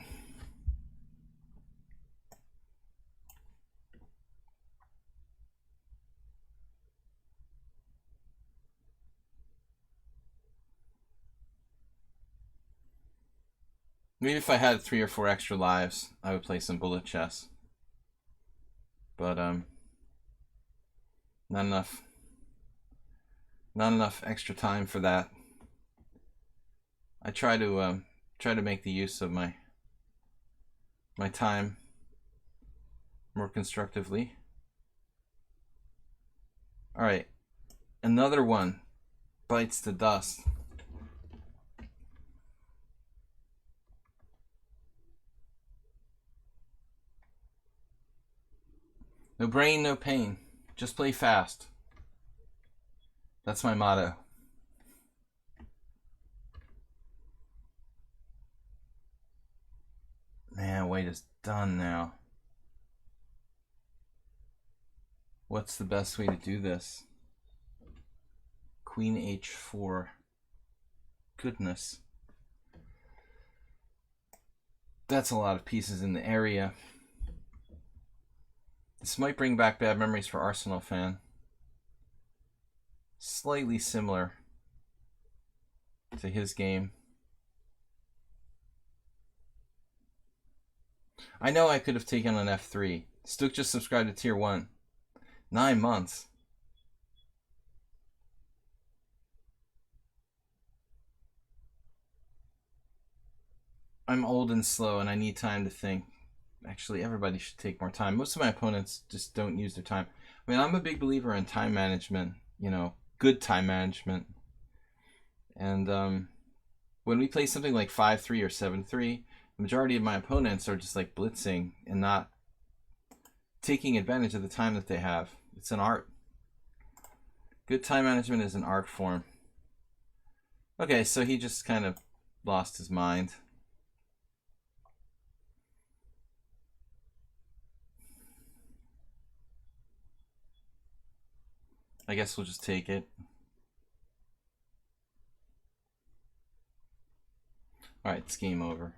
Maybe if I had 3 or 4 extra lives, I would play some bullet chess. But not enough extra time for that. I try to make the use of my time more constructively. All right, another one bites the dust. No brain, no pain. Just play fast. That's my motto. Man, white is done now. What's the best way to do this? Queen H4. Goodness. That's a lot of pieces in the area. This might bring back bad memories for Arsenal fan. Slightly similar to his game. I know I could have taken on F3. Stook just subscribed to tier 1. 9 months. I'm old and slow and I need time to think. Actually, everybody should take more time. Most of my opponents just don't use their time. I mean, I'm a big believer in time management, you know, good time management. And when we play something like 5-3 or 7-3, the majority of my opponents are just like blitzing and not taking advantage of the time that they have. It's an art. Good time management is an art form. Okay, so he just kind of lost his mind. I guess we'll just take it. All right, it's game over.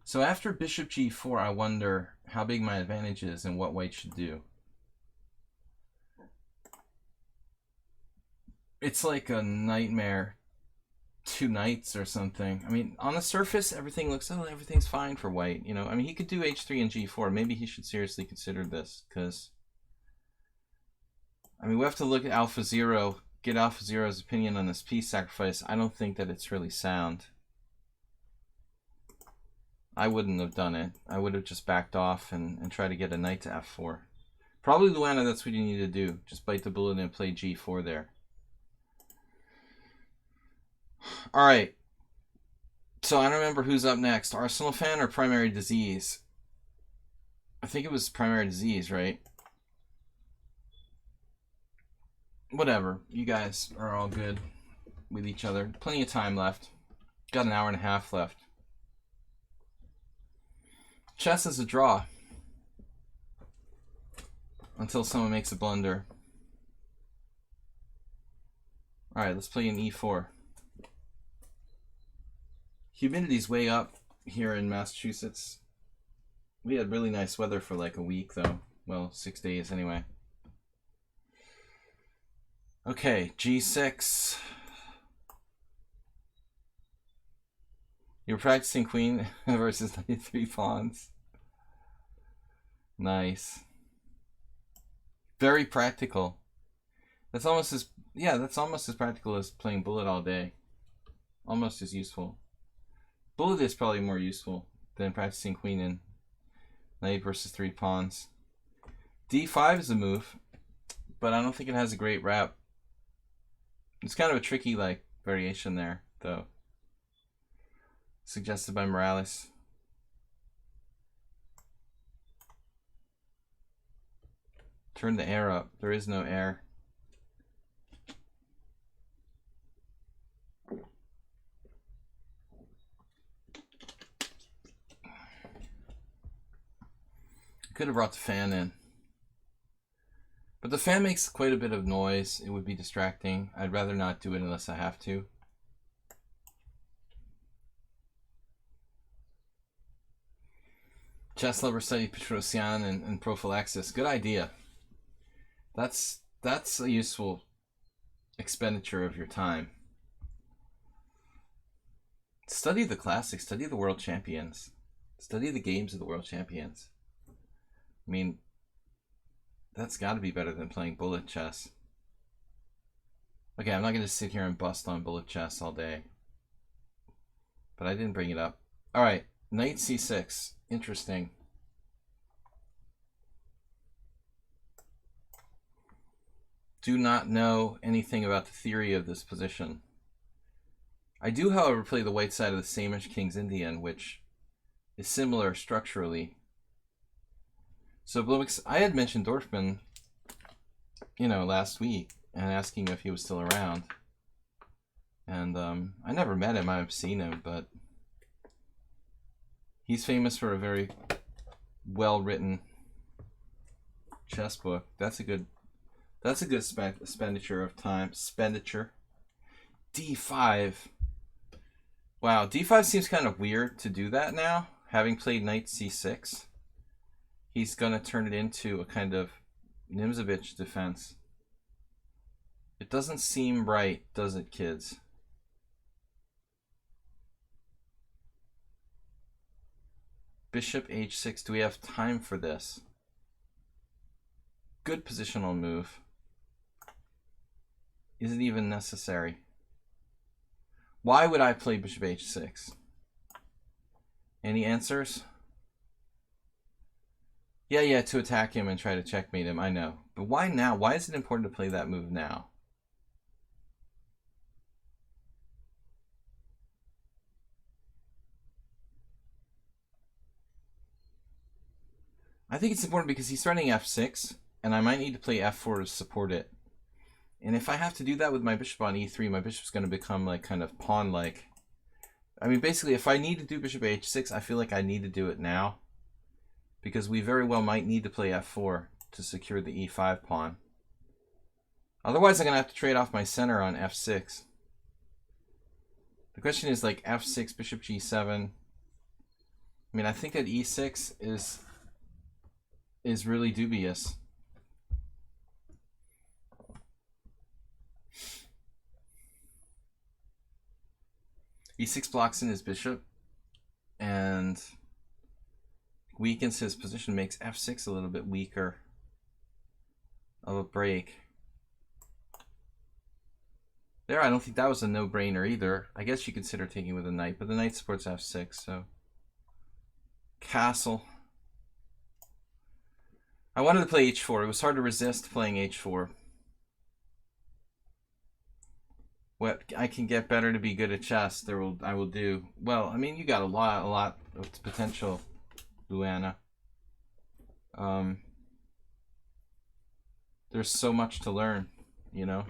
So after bishop g4, I wonder how big my advantage is and what white should do. It's like a nightmare 2 knights or something. I mean, on the surface, everything looks, oh, everything's fine for white. You know, I mean, he could do h3 and g4. Maybe he should seriously consider this because, I mean, we have to look at AlphaZero, get AlphaZero's opinion on this piece sacrifice. I don't think that it's really sound. I wouldn't have done it. I would have just backed off and tried to get a knight to f4. Probably, Luana, that's what you need to do. Just bite the bullet and play g4 there. All right. So I don't remember who's up next. Arsenal fan or Primary Disease? I think it was Primary Disease, right? Whatever. You guys are all good with each other. Plenty of time left. Got an hour and a half left. Chess is a draw. Until someone makes a blunder. Alright, let's play an e4. Humidity's way up here in Massachusetts. We had really nice weather for like a week though. Well, 6 days anyway. Okay, g6. You're practicing queen versus 93 pawns. Nice. Very practical. That's almost as that's almost as practical as playing bullet all day. Almost as useful. Bullet is probably more useful than practicing queen and knight versus 3 pawns. D5 is a move, but I don't think it has a great rep. It's kind of a tricky like variation there, though. Suggested by Morales. Turn the air up. There is no air. Could have brought the fan in. But the fan makes quite a bit of noise. It would be distracting. I'd rather not do it unless I have to. Chess lover study Petrosian and prophylaxis. Good idea. That's a useful expenditure of your time. Study the classics. Study the world champions. Study the games of the world champions. I mean, that's got to be better than playing bullet chess. Okay, I'm not going to sit here and bust on bullet chess all day. But I didn't bring it up. Alright, knight c6. Interesting. Do not know anything about the theory of this position. I do, however, play the white side of the Samish King's Indian, which is similar structurally. So Blumix, I had mentioned Dorfman, last week, and asking if he was still around. And I never met him. I've seen him, but he's famous for a very well-written chess book. That's a good expenditure of time. D5. Wow, D5 seems kind of weird to do that now. Having played knight c6, he's gonna turn it into a kind of Nimzovich defense. It doesn't seem right, does it, kids? Bishop h6. Do we have time for this? Good positional move. Is it even necessary? Why would I play bishop h6? Any answers? Yeah, to attack him and try to checkmate him, I know. But why now? Why is it important to play that move now? I think it's important because he's threatening f6, and I might need to play f4 to support it. And if I have to do that with my bishop on e3, my bishop's going to become like kind of pawn-like. I mean, basically, if I need to do bishop h6, I feel like I need to do it now, because we very well might need to play f4 to secure the e5 pawn. Otherwise, I'm going to have to trade off my center on f6. The question is like f6, bishop g7. I mean, I think that e6 is really dubious. e6 blocks in his bishop and weakens his position, makes f6 a little bit weaker of a break. There, I don't think that was a no-brainer either. I guess you consider taking with a knight, but the knight supports f6, so... Castle. I wanted to play h4. It was hard to resist playing h4. What I can get better to be good at chess, I will do. Well, I mean, you got a lot of potential, Luana. There's so much to learn, you know.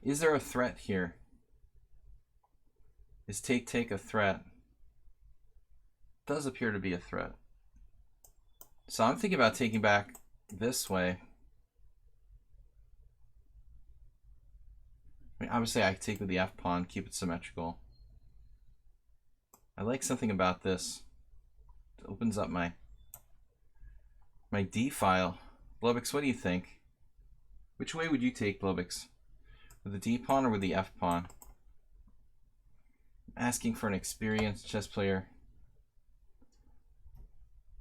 Is there a threat here? Is take a threat? Does appear to be a threat. So I'm thinking about taking back this way. I mean, obviously I take with the f pawn, keep it symmetrical. I like something about this. It opens up my d file. Blobix, what do you think? Which way would you take, Blobix? With the d pawn or with the f pawn? asking for an experienced chess player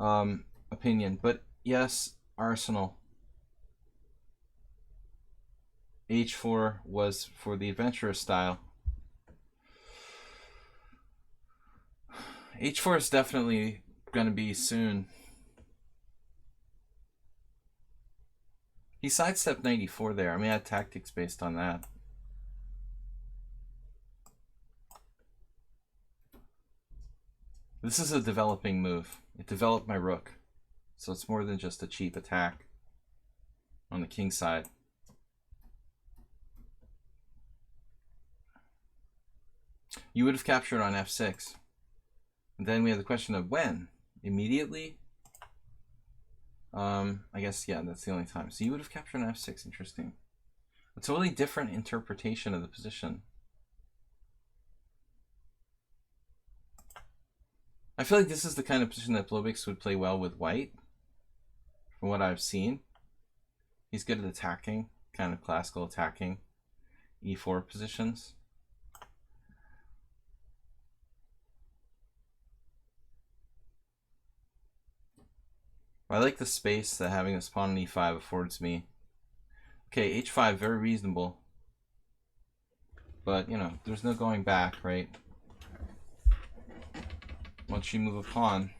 opinion, but yes, Arsenal. H4 was for the adventurous style. H4 is definitely going to be soon. He sidestepped 94 there. I mean, I had tactics based on that. This is a developing move. It developed my rook. So it's more than just a cheap attack on the king side. You would have captured on f6. And then we have the question of when? Immediately? I guess, yeah, that's the only time. So you would have captured on f6. Interesting. A totally different interpretation of the position. I feel like this is the kind of position that Blobix would play well with white, from what I've seen. He's good at attacking, kind of classical attacking e4 positions. I like the space that having this pawn on e5 affords me. Okay, h5, very reasonable. But, you know, there's no going back, right? Once you move a pawn.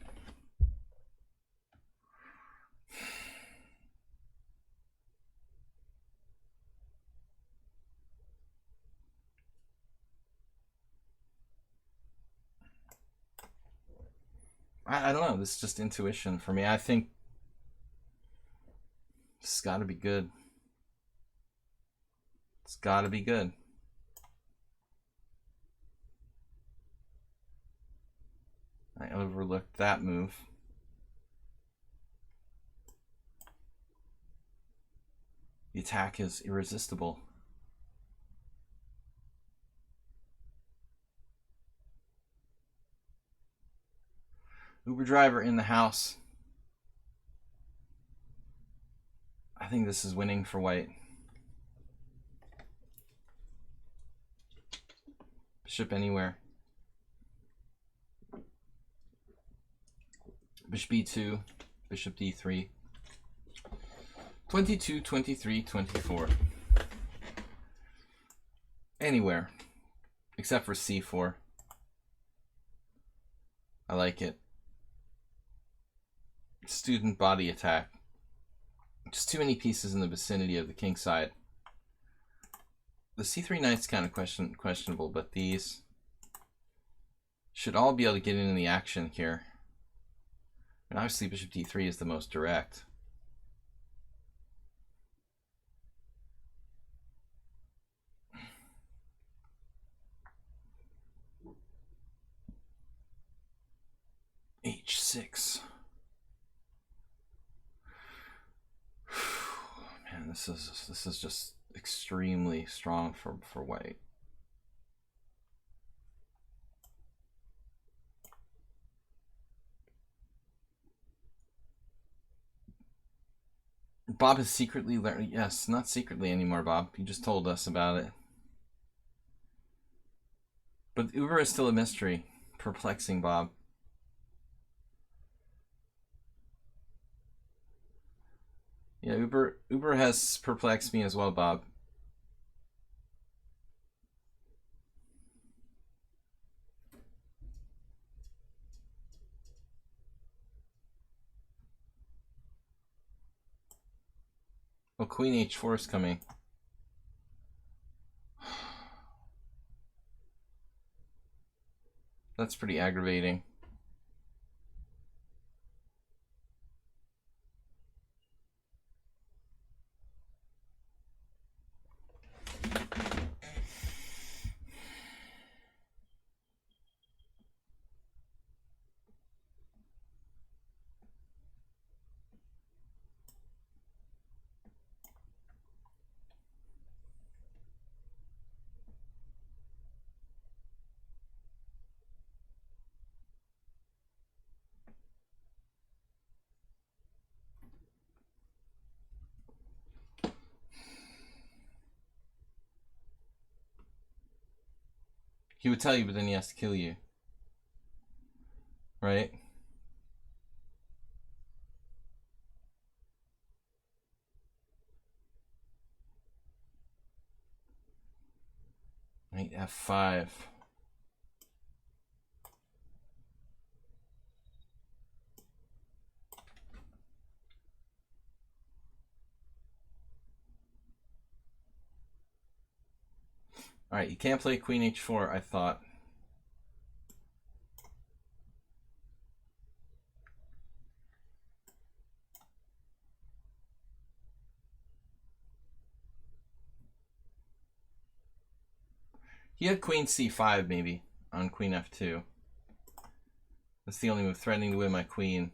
I don't know, this is just intuition for me. I think it's got to be good. It's got to be good. I overlooked that move. The attack is irresistible. Uber driver in the house. I think this is winning for white. Bishop anywhere. Bishop b2, bishop d3. 22, 23, 24. Anywhere. Except for c4. I like it. Student body attack. Just too many pieces in the vicinity of the king side. The c3 knight's kind of questionable, but these should all be able to get in the action here. And obviously bishop d3 is the most direct. h6. Man, this is just extremely strong for white. Bob has secretly learned. Yes, not secretly anymore, Bob. You just told us about it. But Uber is still a mystery. Perplexing, Bob. Yeah, Uber has perplexed me as well, Bob. Oh, Queen h4 is coming. That's pretty aggravating. He would tell you, but then he has to kill you. Right? Knight F5. Alright, you can't play Queen H4, I thought. He had Queen C5 maybe on Queen F2. That's the only move, threatening to win my queen.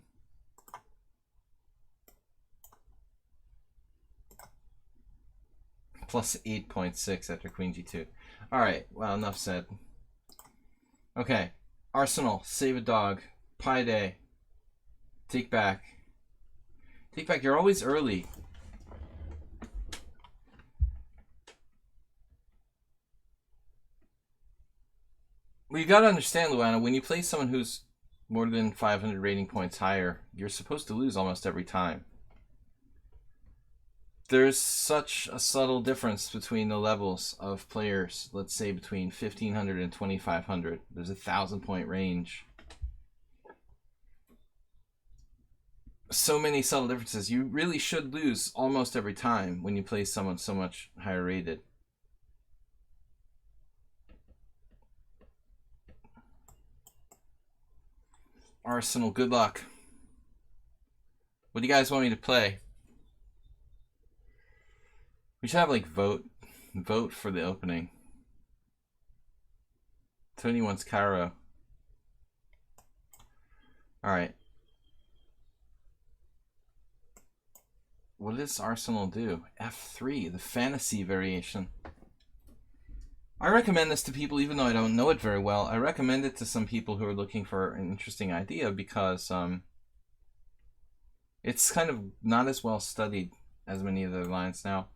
Plus 8.6 after Queen G2. Alright, well, enough said. Okay, Arsenal, save a dog, Pi Day, take back. Take back, you're always early. Well, you gotta understand, Luana, when you play someone who's more than 500 rating points higher, you're supposed to lose almost every time. There's such a subtle difference between the levels of players, let's say between 1500 and 2500. There's a 1,000-point range. So many subtle differences. You really should lose almost every time when you play someone so much higher rated. Arsenal, good luck. What do you guys want me to play? We should have like vote for the opening. Tony wants Cairo. Alright. What does Arsenal do? F3, the fantasy variation. I recommend this to people even though I don't know it very well. I recommend it to some people who are looking for an interesting idea because it's kind of not as well studied as many of the lines now.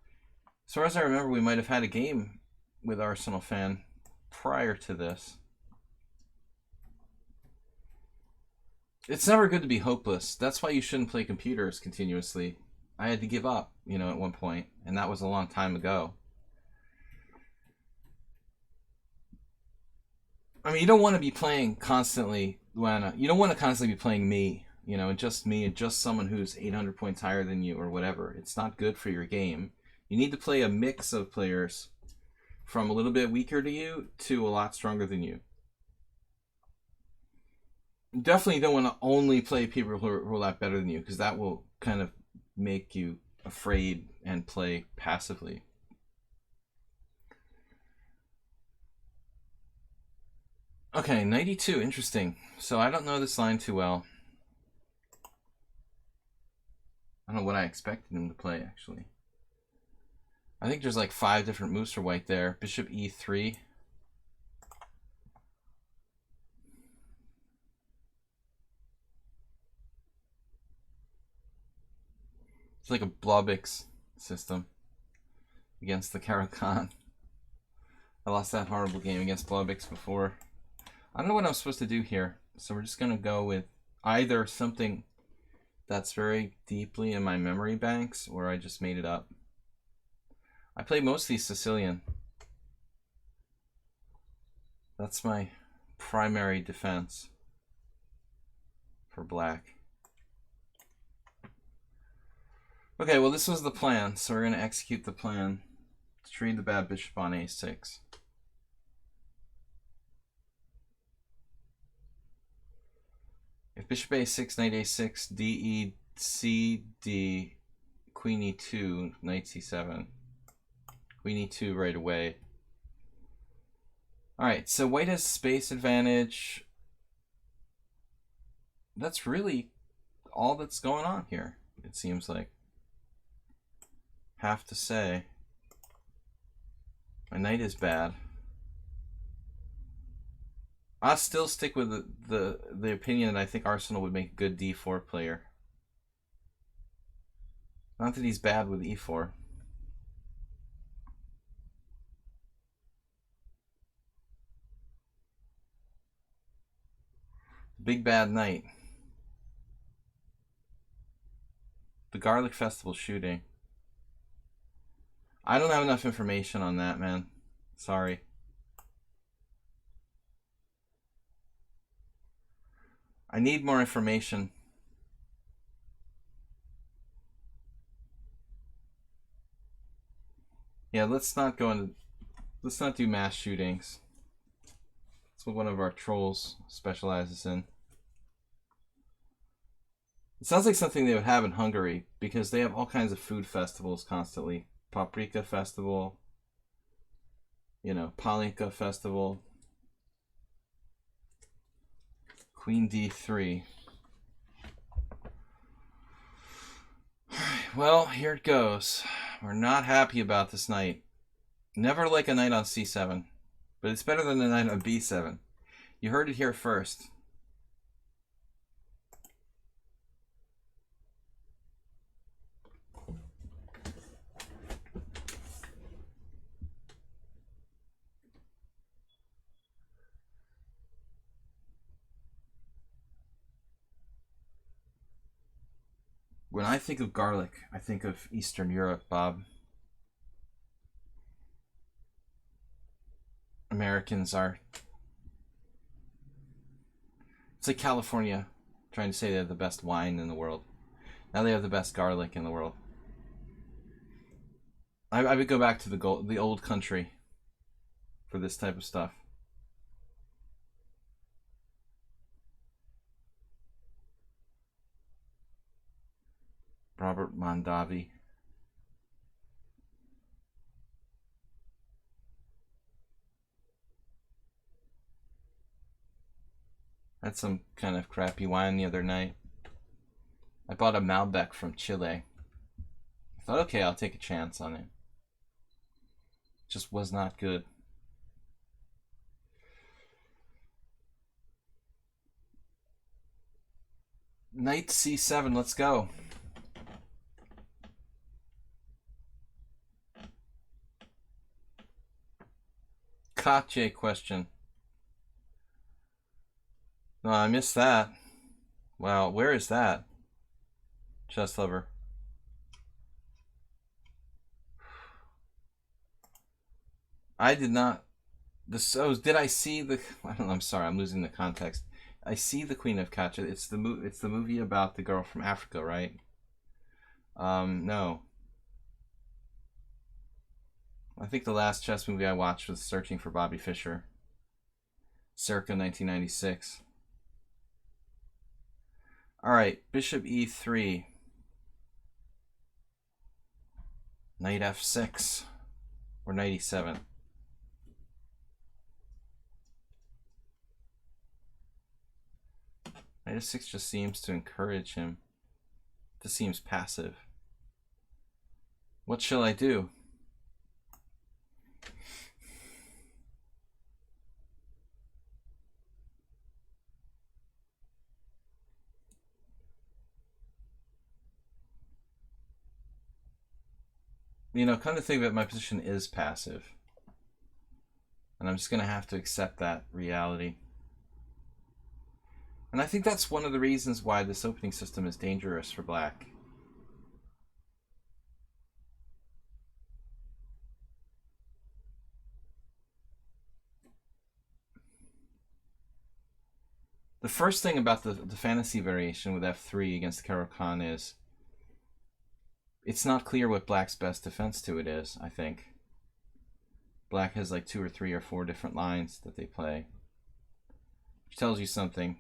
As far as I remember, we might have had a game with Arsenal fan prior to this. It's never good to be hopeless. That's why you shouldn't play computers continuously. I had to give up, you know, at one point, and that was a long time ago. I mean, you don't want to be playing constantly, Luana. You don't want to constantly be playing me, you know, and just someone who's 800 points higher than you or whatever. It's not good for your game. You need to play a mix of players from a little bit weaker to you to a lot stronger than you. You definitely don't want to only play people who are a lot better than you because that will kind of make you afraid and play passively. Okay, 92, interesting. So I don't know this line too well. I don't know what I expected him to play, actually. I think there's like 5 different moves for white there. Bishop E3. It's like a Blobix system against the Caro-Kann. I lost that horrible game against Blobix before. I don't know what I'm supposed to do here. So we're just going to go with either something that's very deeply in my memory banks or I just made it up. I play mostly Sicilian. That's my primary defense for black. Okay, well this was the plan, so we're going to execute the plan to trade the bad bishop on a6. If bishop a6, knight a6, d, e, c, d, queen e2, knight c7. Queen e2 right away. Alright, so white has space advantage. That's really all that's going on here, it seems like. Have to say. My knight is bad. I'll still stick with the opinion that I think Arsenal would make a good d4 player. Not that he's bad with e4. Big bad night. The Garlic Festival shooting. I don't have enough information on that, man. Sorry. I need more information. Yeah, let's not do mass shootings. That's what one of our trolls specializes in. It sounds like something they would have in Hungary, because they have all kinds of food festivals constantly. Paprika Festival, you know, Palinka Festival. Queen D3. Well, here it goes. We're not happy about this knight. Never like a knight on C7, but it's better than a knight on B7. You heard it here first. When I think of garlic, I think of Eastern Europe, Bob. Americans are... It's like California trying to say they have the best wine in the world. Now they have the best garlic in the world. I would go back to the old country for this type of stuff. Robert Mondavi. Had some kind of crappy wine the other night. I bought a Malbec from Chile. I thought, okay, I'll take a chance on it. Just was not good. Knight C7, let's go. Kache question. No, I missed that. Wow, where is that? Chess lover. I did not. Did I see the? I don't know. I'm sorry. I'm losing the context. I see the Queen of Kache. It's the movie about the girl from Africa, right? No. I think the last chess movie I watched was Searching for Bobby Fischer, circa 1996. All right, Bishop E3. Knight F6 or Knight E7. Knight F6 just seems to encourage him. This seems passive. What shall I do? You know, kind of think that my position is passive. And I'm just going to have to accept that reality. And I think that's one of the reasons why this opening system is dangerous for black. The first thing about the fantasy variation with F3 against Caro-Kann is it's not clear what black's best defense to it is, I think. Black has like 2 or 3 or 4 different lines that they play, which tells you something.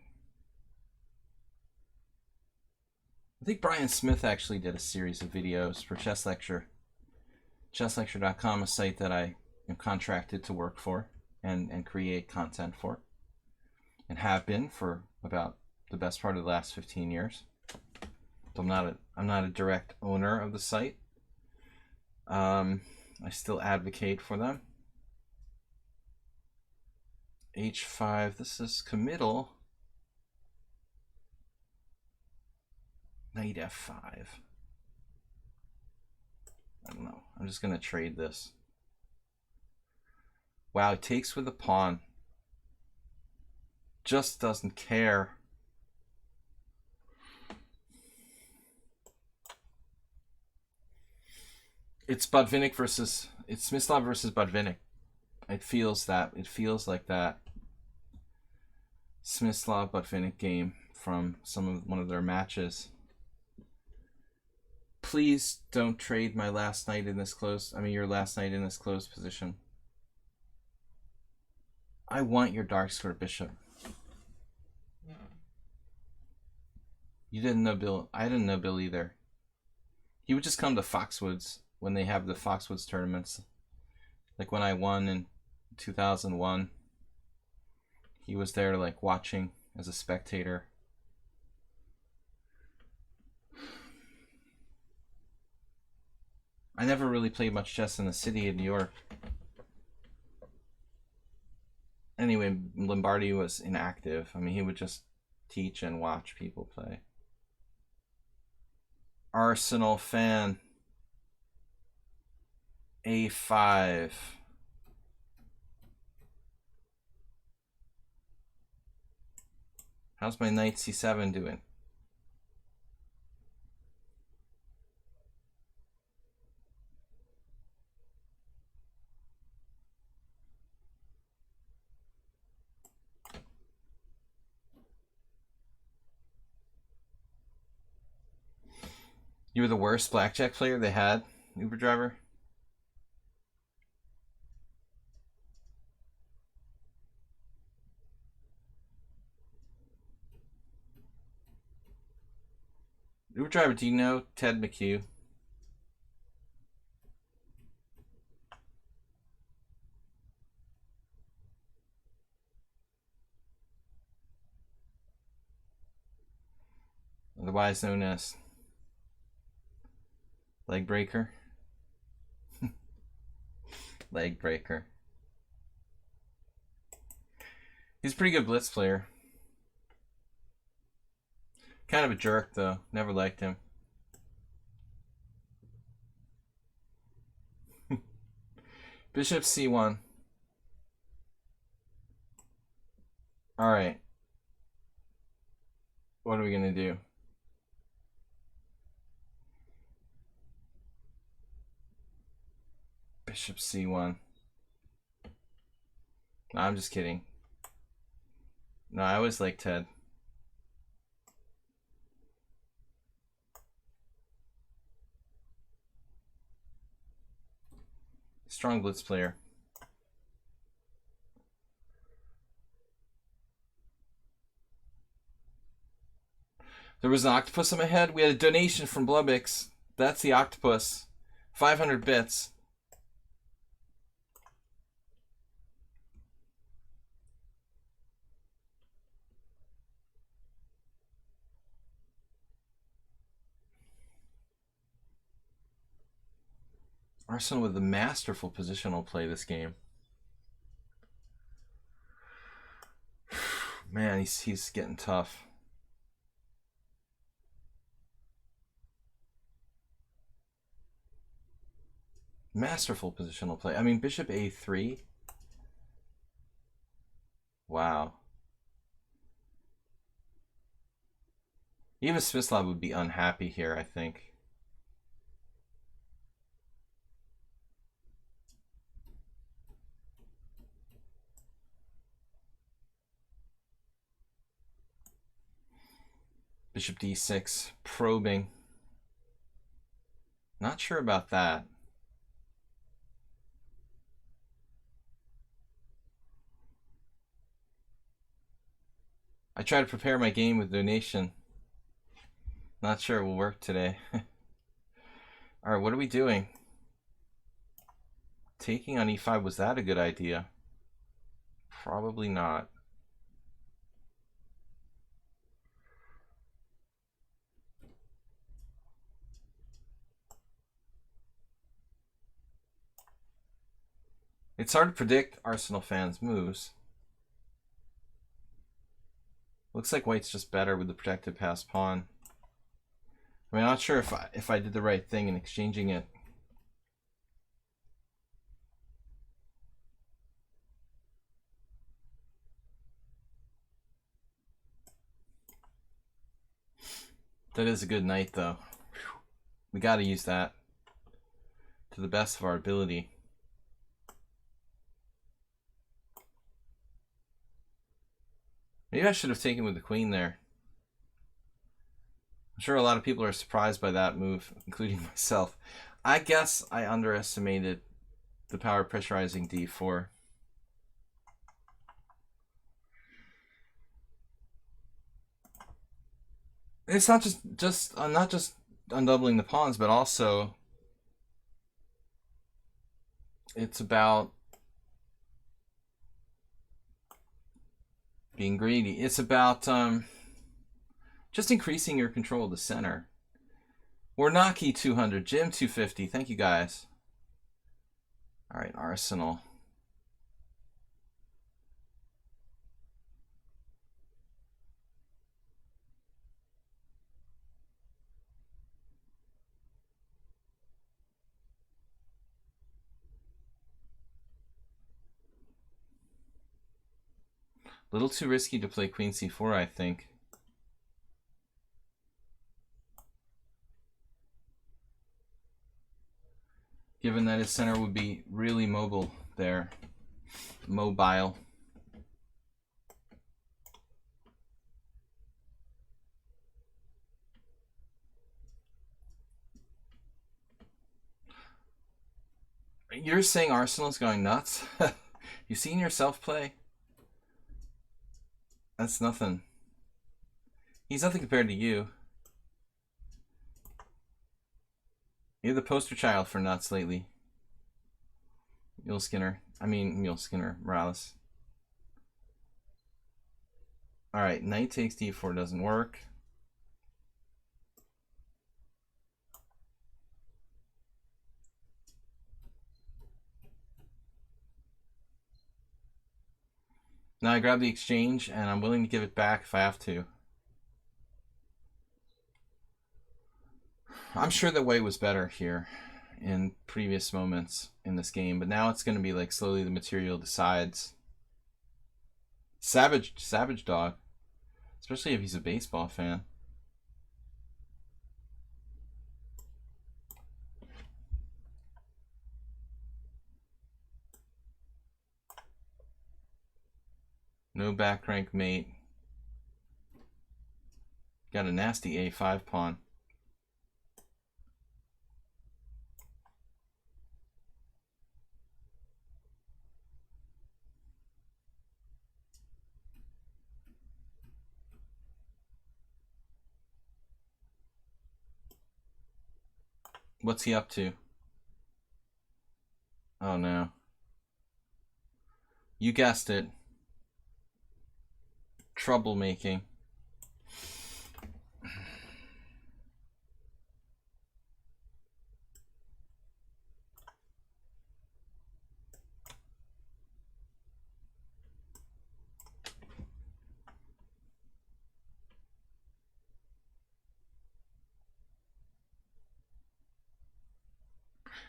I think Brian Smith actually did a series of videos for Chess Lecture. ChessLecture.com, a site that I am contracted to work for and create content for, and have been for about the best part of the last 15 years. So I'm not a direct owner of the site. I still advocate for them. H5, this is committal. Knight F5. I don't know. I'm just gonna trade this. Wow, it takes with a pawn. Just doesn't care. It's Botvinnik versus, it's Smyslov versus Botvinnik. It feels that. It feels like that Smyslov Botvinnik game from one of their matches. Please don't trade my last knight in this close. I mean, your last knight in this closed position. I want your dark square bishop. You didn't know Bill. I didn't know Bill either. He would just come to Foxwoods when they have the Foxwoods tournaments. Like when I won in 2001. He was there like watching as a spectator. I never really played much chess in the city of New York. Anyway, Lombardi was inactive. I mean, he would just teach and watch people play. Arsenal fan. A5. How's my knight C7 doing? You were the worst blackjack player they had, Uber driver? Uber driver, do you know Ted McHugh? Otherwise known as Leg Breaker. Leg Breaker. He's a pretty good blitz player. Kind of a jerk though. Never liked him. Bishop C1. Alright. What are we gonna do? Bishop C1. No, I'm just kidding. No, I always liked Ted. Strong blitz player. There was an octopus on my head. We had a donation from Blubix. That's the octopus. 500 bits. Arsenal with a masterful positional play this game. Man, he's getting tough. Masterful positional play. I mean, Bishop A3. Wow. Even Smyslov would be unhappy here, I think. Bishop D6, probing. Not sure about that. I try to prepare my game with donation. Not sure it will work today. Alright, what are we doing? Taking on E5, was that a good idea? Probably not. It's hard to predict Arsenal fans' moves. Looks like white's just better with the protected passed pawn. I mean, I'm not sure if I did the right thing in exchanging it. That is a good knight, though. We got to use that. to the best of our ability. Maybe I should have taken with the queen there. I'm sure a lot of people are surprised by that move, including myself. I guess I underestimated the power pressurizing d4. It's not just undoubling the pawns, but also it's about being greedy. It's about just increasing your control of the center. Warnaki 200, Jim 250. Thank you guys. All right, Arsenal. A little too risky to play queen c4, I think. Given that his center would be really mobile there. Mobile. You're saying Arsenal's going nuts? You seen yourself play? That's nothing. He's nothing compared to you. You're the poster child for nuts lately. Mule Skinner. Morales. Alright, knight takes d4 doesn't work. Now I grab the exchange, and I'm willing to give it back if I have to. I'm sure the way was better here in previous moments in this game, but now it's going to be like slowly the material decides. Savage dog. Especially if he's a baseball fan. No back rank mate. Got a nasty a5 pawn. What's he up to? Oh no. You guessed it. Troublemaking.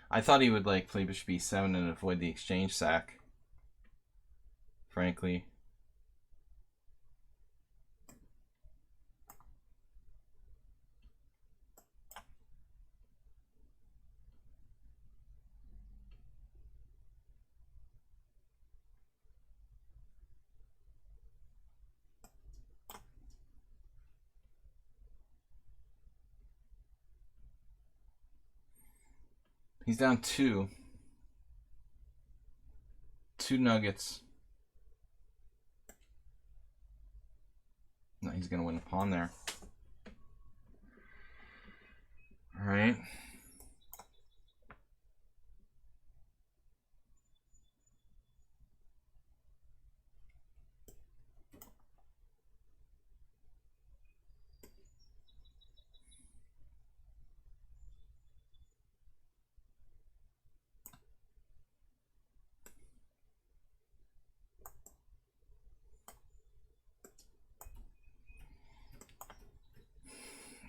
I thought he would like play bishop e7 and avoid the exchange sack. Frankly. He's down two. 2 nuggets. No, he's going to win a pawn there. All right.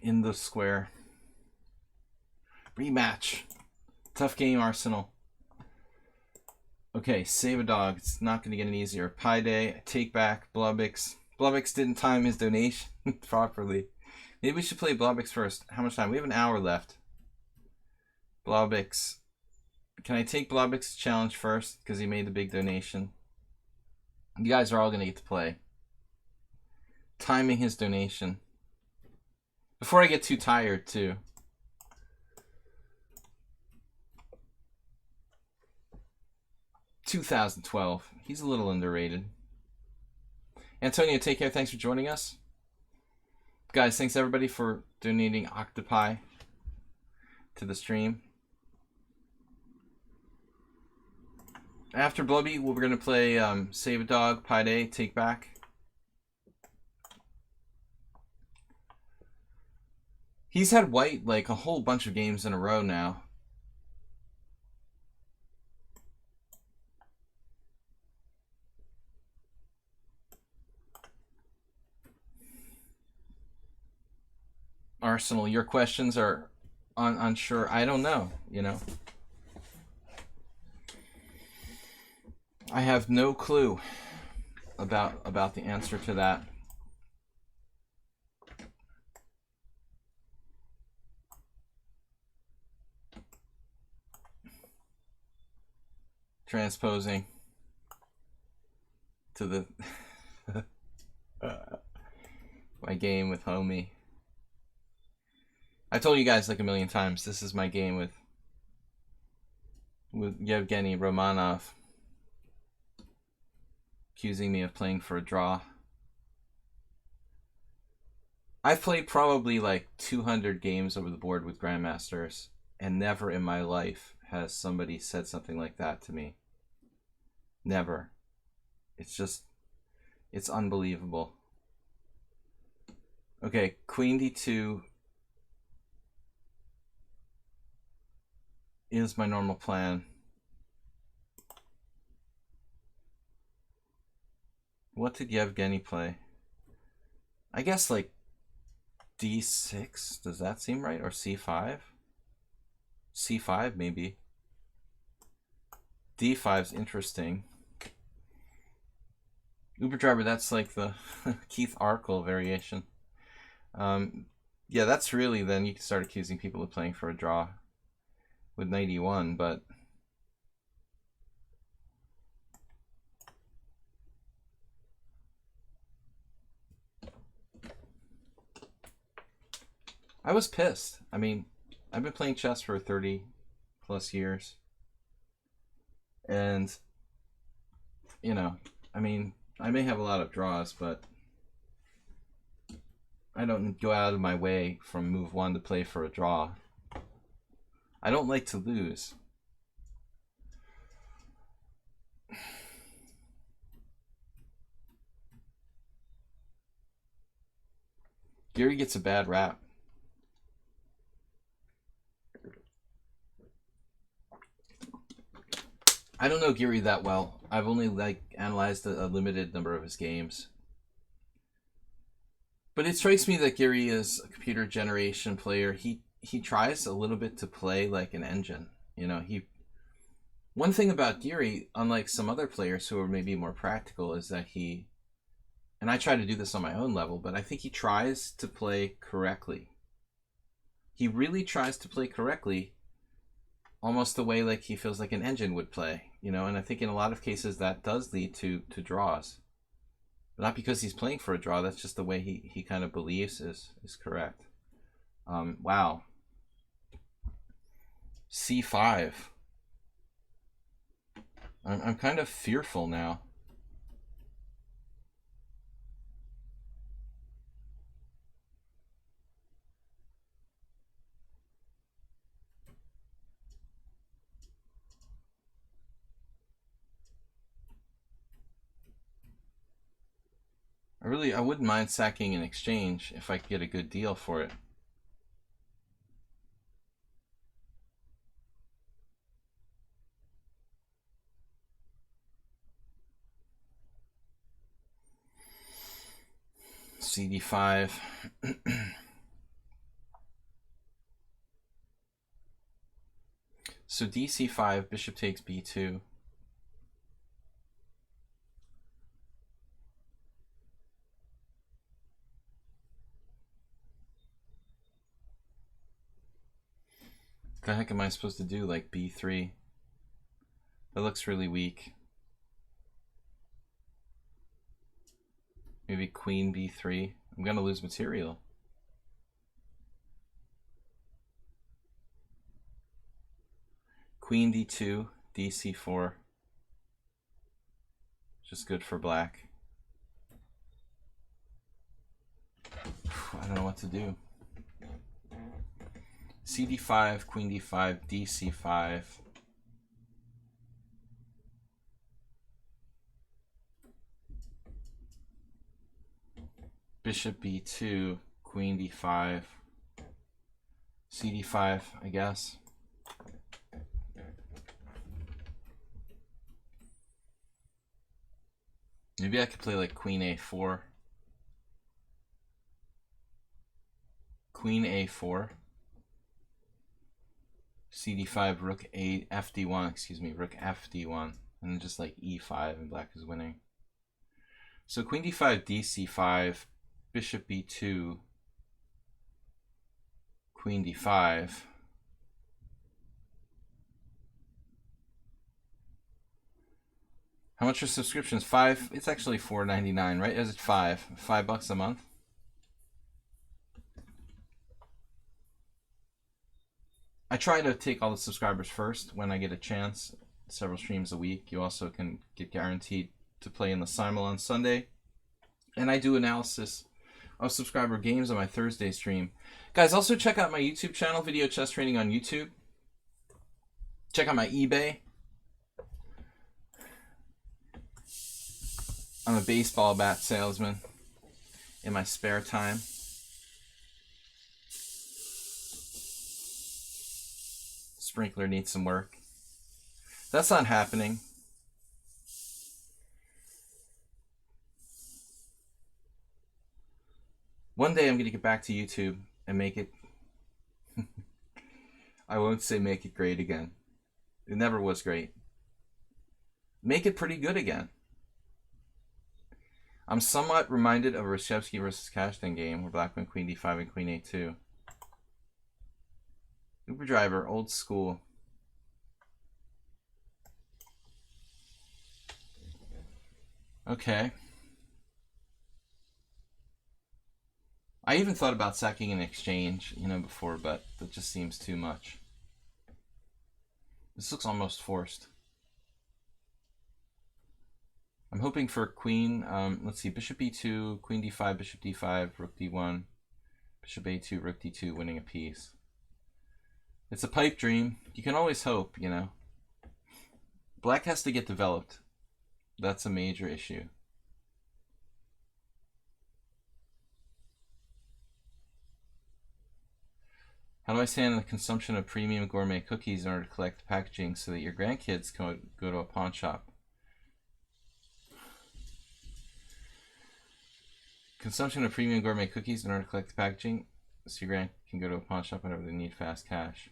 In the square. Rematch. Tough game, Arsenal. Okay, save a dog. It's not going to get any easier. Pi Day, take back, Blubix. Blubix didn't time his donation properly. Maybe we should play Blubix first. How much time? We have an hour left. Blubix. Can I take Blobik's challenge first? Because he made the big donation. You guys are all going to get to play. Timing his donation. Before I get too tired, too. $2012. He's a little underrated. Antonio, take care. Thanks for joining us. Guys, thanks everybody for donating octopi to the stream. After Blubby, we're going to play Save a Dog, Pi Day, Take Back. He's had white like a whole bunch of games in a row now. Arsenal, your questions are unsure. I don't know, you know. I have no clue about the answer to that. Transposing to the my game with homie. I told you guys like a million times, this is my game with Yevgeny Romanov accusing me of playing for a draw. I've played probably like 200 games over the board with Grandmasters, and never in my life has somebody said something like that to me. Never. It's unbelievable. Okay, Queen D2 is my normal plan. What did Yevgeny play? I guess like D6, does that seem right? Or C5? C5 maybe. D5's interesting. Uber driver, that's like the Keith Arkle variation. Yeah, that's really, then you can start accusing people of playing for a draw with 91, but I was pissed. I mean, I've been playing chess for 30 plus years. And, you know, I mean, I may have a lot of draws, but I don't go out of my way from move one to play for a draw. I don't like to lose. Gary gets a bad rap. I don't know Gary that well. I've only like analyzed a limited number of his games. But it strikes me that Gary is a computer generation player. He tries a little bit to play like an engine. You know, one thing about Gary, unlike some other players who are maybe more practical, is that and I try to do this on my own level, but I think he tries to play correctly. He really tries to play correctly, almost the way like he feels like an engine would play, you know, and I think in a lot of cases that does lead to draws. Not because he's playing for a draw, that's just the way he kind of believes is correct. Wow. C5. I'm kind of fearful now. I wouldn't mind sacking an exchange if I could get a good deal for it. CD5. So DC5, bishop takes B2. What the heck am I supposed to do? Like B3? That looks really weak. Maybe queen b3. I'm gonna lose material. Queen d2, dc4. Just good for black. I don't know what to do. cd5, queen d5, dc5. Bishop b2, queen d5, cd5, I guess. Maybe I could play like queen a4. Queen a4. cd5, rook a fd1, excuse me, rook fd1, and then just like e5 and black is winning. So queen d5, dc5, bishop b2, queen d5. How much are subscriptions? $5. It's actually $4.99, right? Is it $5 a month? I try to take all the subscribers first when I get a chance. Several streams a week. You also can get guaranteed to play in the Simul on Sunday. And I do analysis of subscriber games on my Thursday stream. Guys, also check out my YouTube channel, Video Chess Training on YouTube. Check out my eBay. I'm a baseball bat salesman in my spare time. Sprinkler needs some work. That's not happening. One day I'm going to get back to YouTube and make it... I won't say make it great again. It never was great. Make it pretty good again. I'm somewhat reminded of a Reshevsky versus Kashtan game where black went queen d5 and queen a2. Uber driver, old school. Okay. I even thought about sacking an exchange, before, but that just seems too much. This looks almost forced. I'm hoping for queen. Let's see, bishop e2, queen d5, bishop d5, rook d1, bishop a2, rook d2, winning a piece. It's a pipe dream. You can always hope, Black has to get developed. That's a major issue. How do I stand in the consumption of premium gourmet cookies in order to collect packaging so that your grandkids can go to a pawn shop? Consumption of premium gourmet cookies in order to collect the packaging so your grand can go to a pawn shop whenever they need fast cash.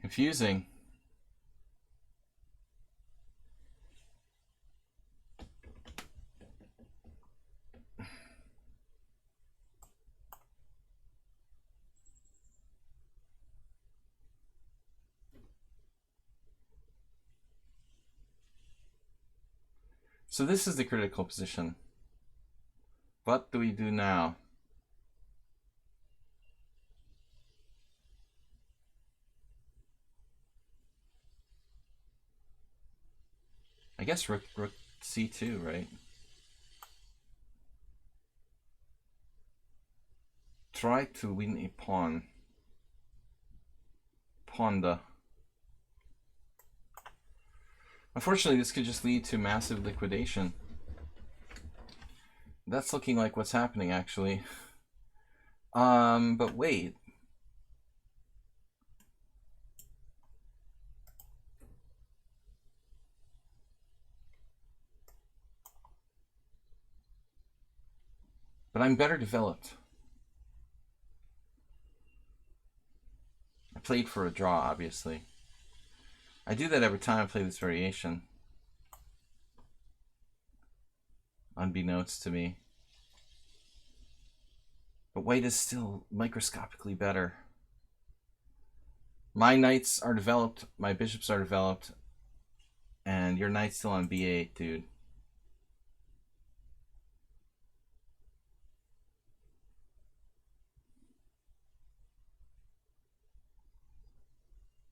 Confusing. So this is the critical position. What do we do now? I guess rook c2, right? Try to win a pawn. Ponda. Unfortunately, this could just lead to massive liquidation. That's looking like what's happening, actually. But wait. But I'm better developed. I played for a draw, obviously. I do that every time I play this variation. Unbeknownst to me. But white is still microscopically better. My knights are developed, my bishops are developed, and your knight's still on b8, dude.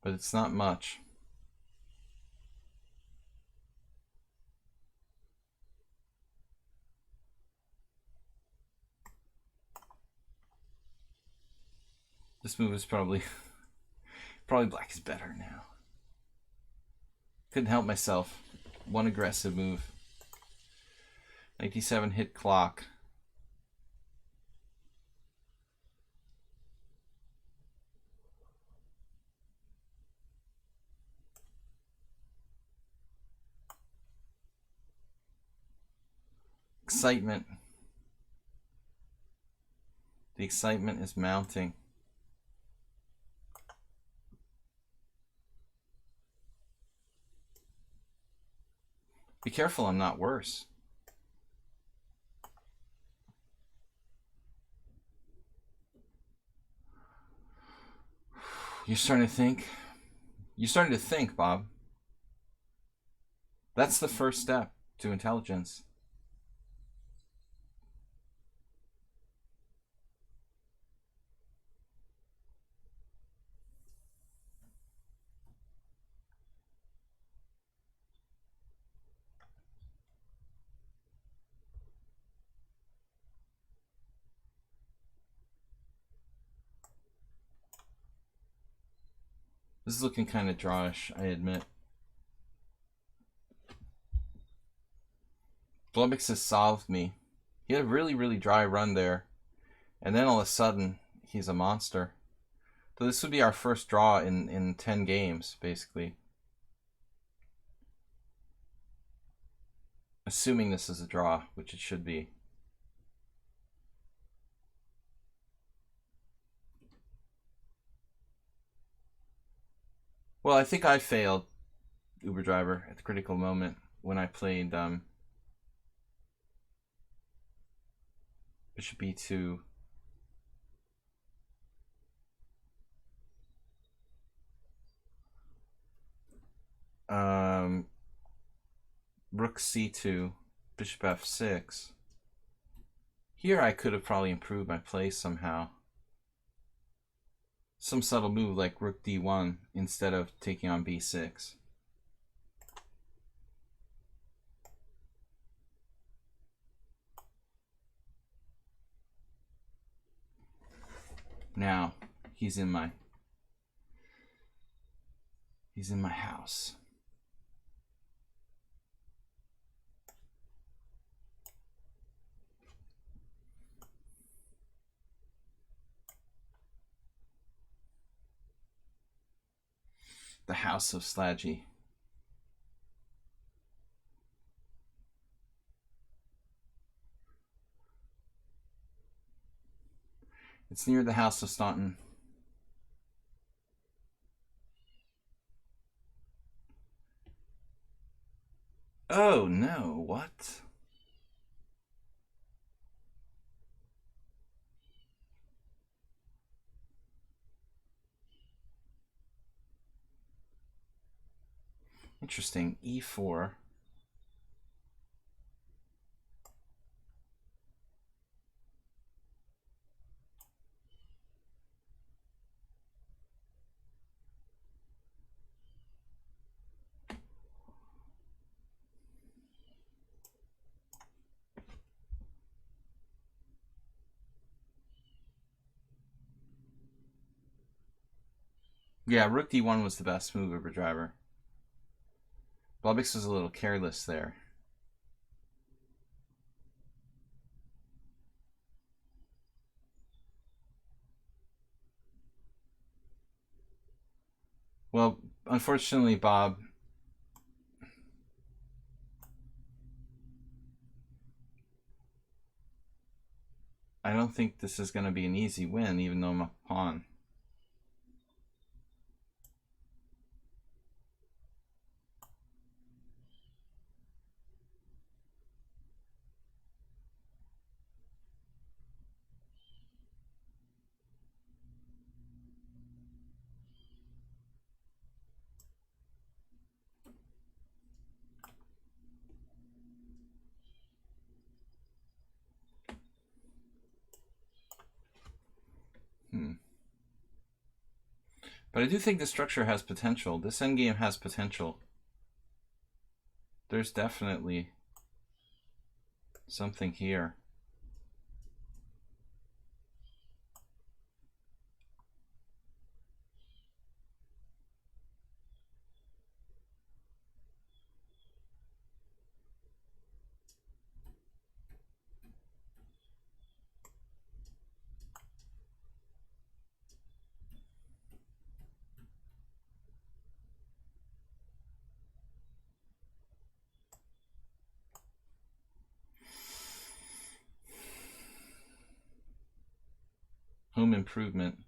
But it's not much. This move is probably black is better now. Couldn't help myself. One aggressive move. 97 hit clock. Excitement. The excitement is mounting. Be careful I'm not worse. You're starting to think? You're starting to think, Bob. That's the first step to intelligence. This is looking kind of drawish, I admit. Blumix has solved me. He had a really, really dry run there. And then all of a sudden, he's a monster. So this would be our first draw in 10 games, basically. Assuming this is a draw, which it should be. Well, I think I failed Uber Driver at the critical moment when I played Bishop e2. Rook c2, Bishop f6. Here I could have probably improved my play somehow. Some subtle move like Rook d1 instead of taking on b6. Now he's in my house. The house of Slaggy. It's near the house of Staunton. Oh no, what? Interesting. e4. Yeah, Rook d1 was the best move, Uber Driver. Blubix was a little careless there. Well, unfortunately, Bob, I don't think this is going to be an easy win, even though I'm a pawn. But I do think the structure has potential. This endgame has potential. There's definitely something here. Home improvement.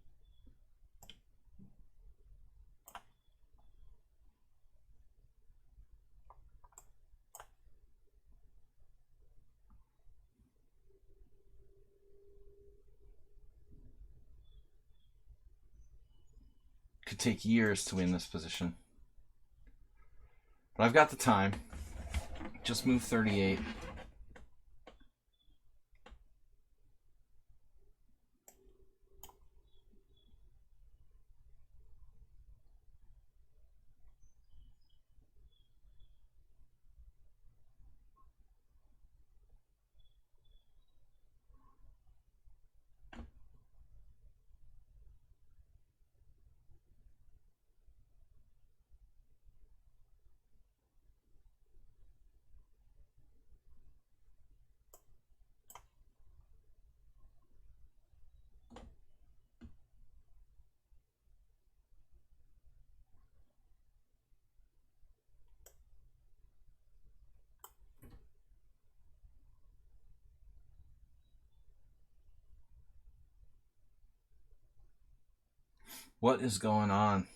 Could take years to win this position. But I've got the time. Just move 38. What is going on?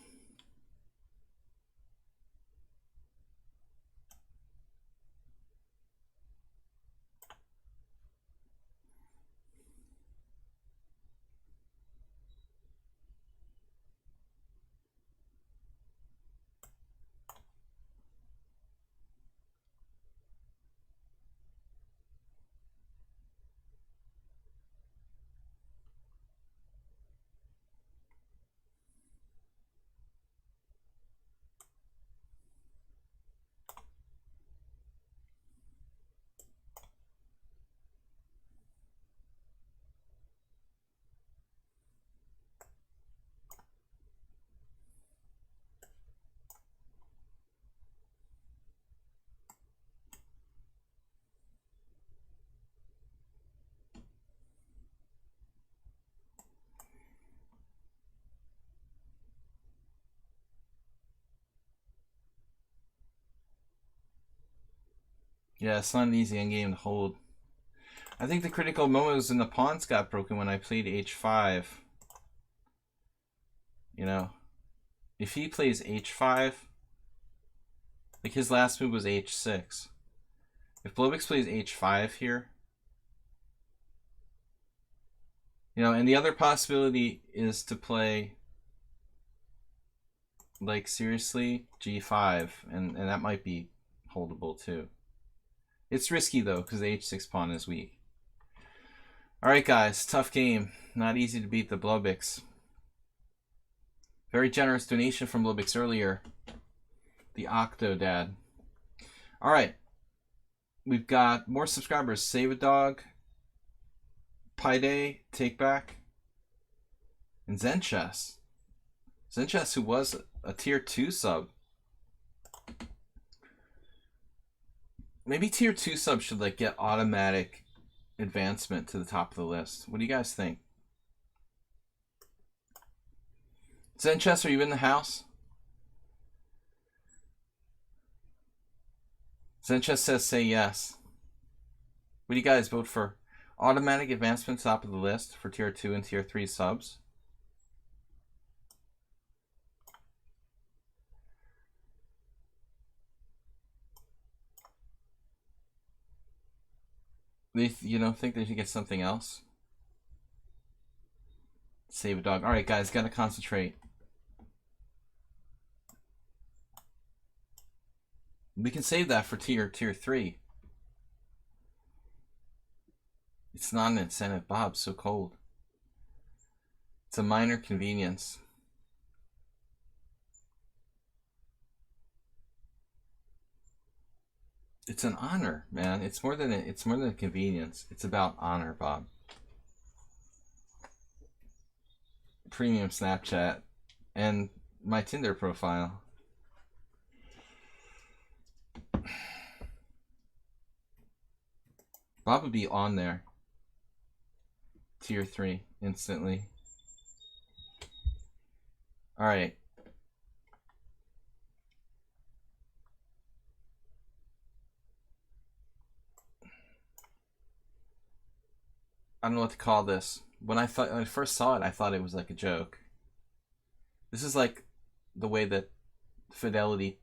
Yeah, it's not an easy endgame to hold. I think the critical moment was when the pawns got broken when I played h5. You know, if he plays h5, like his last move was h6. If Blobix plays h5 here, you know, and the other possibility is to play, like, seriously, g5, and that might be holdable too. It's risky though, because the h6 pawn is weak. Alright guys, tough game. Not easy to beat the Blobix. Very generous donation from Blobix earlier. The Octo Dad. Alright. We've got more subscribers. Save a Dog, Pide, Take Back, and Zenchess. Zenchess, who was a tier 2 sub. Maybe tier 2 subs should like get automatic advancement to the top of the list. What do you guys think? Zenchess, are you in the house? Zenchess says say yes. What do you guys vote for? Automatic advancement top of the list for tier 2 and tier 3 subs. You don't think they should get something else? Save a Dog. Alright guys, gotta concentrate. We can save that for tier 3. It's not an incentive. Bob's so cold. It's a minor convenience. It's an honor, man. It's more than a convenience. It's about honor, Bob. Premium Snapchat and my Tinder profile. Bob would be on there. Tier 3 instantly. All right. I don't know what to call this. When I first saw it, I thought it was like a joke. This is like the way that Fidelity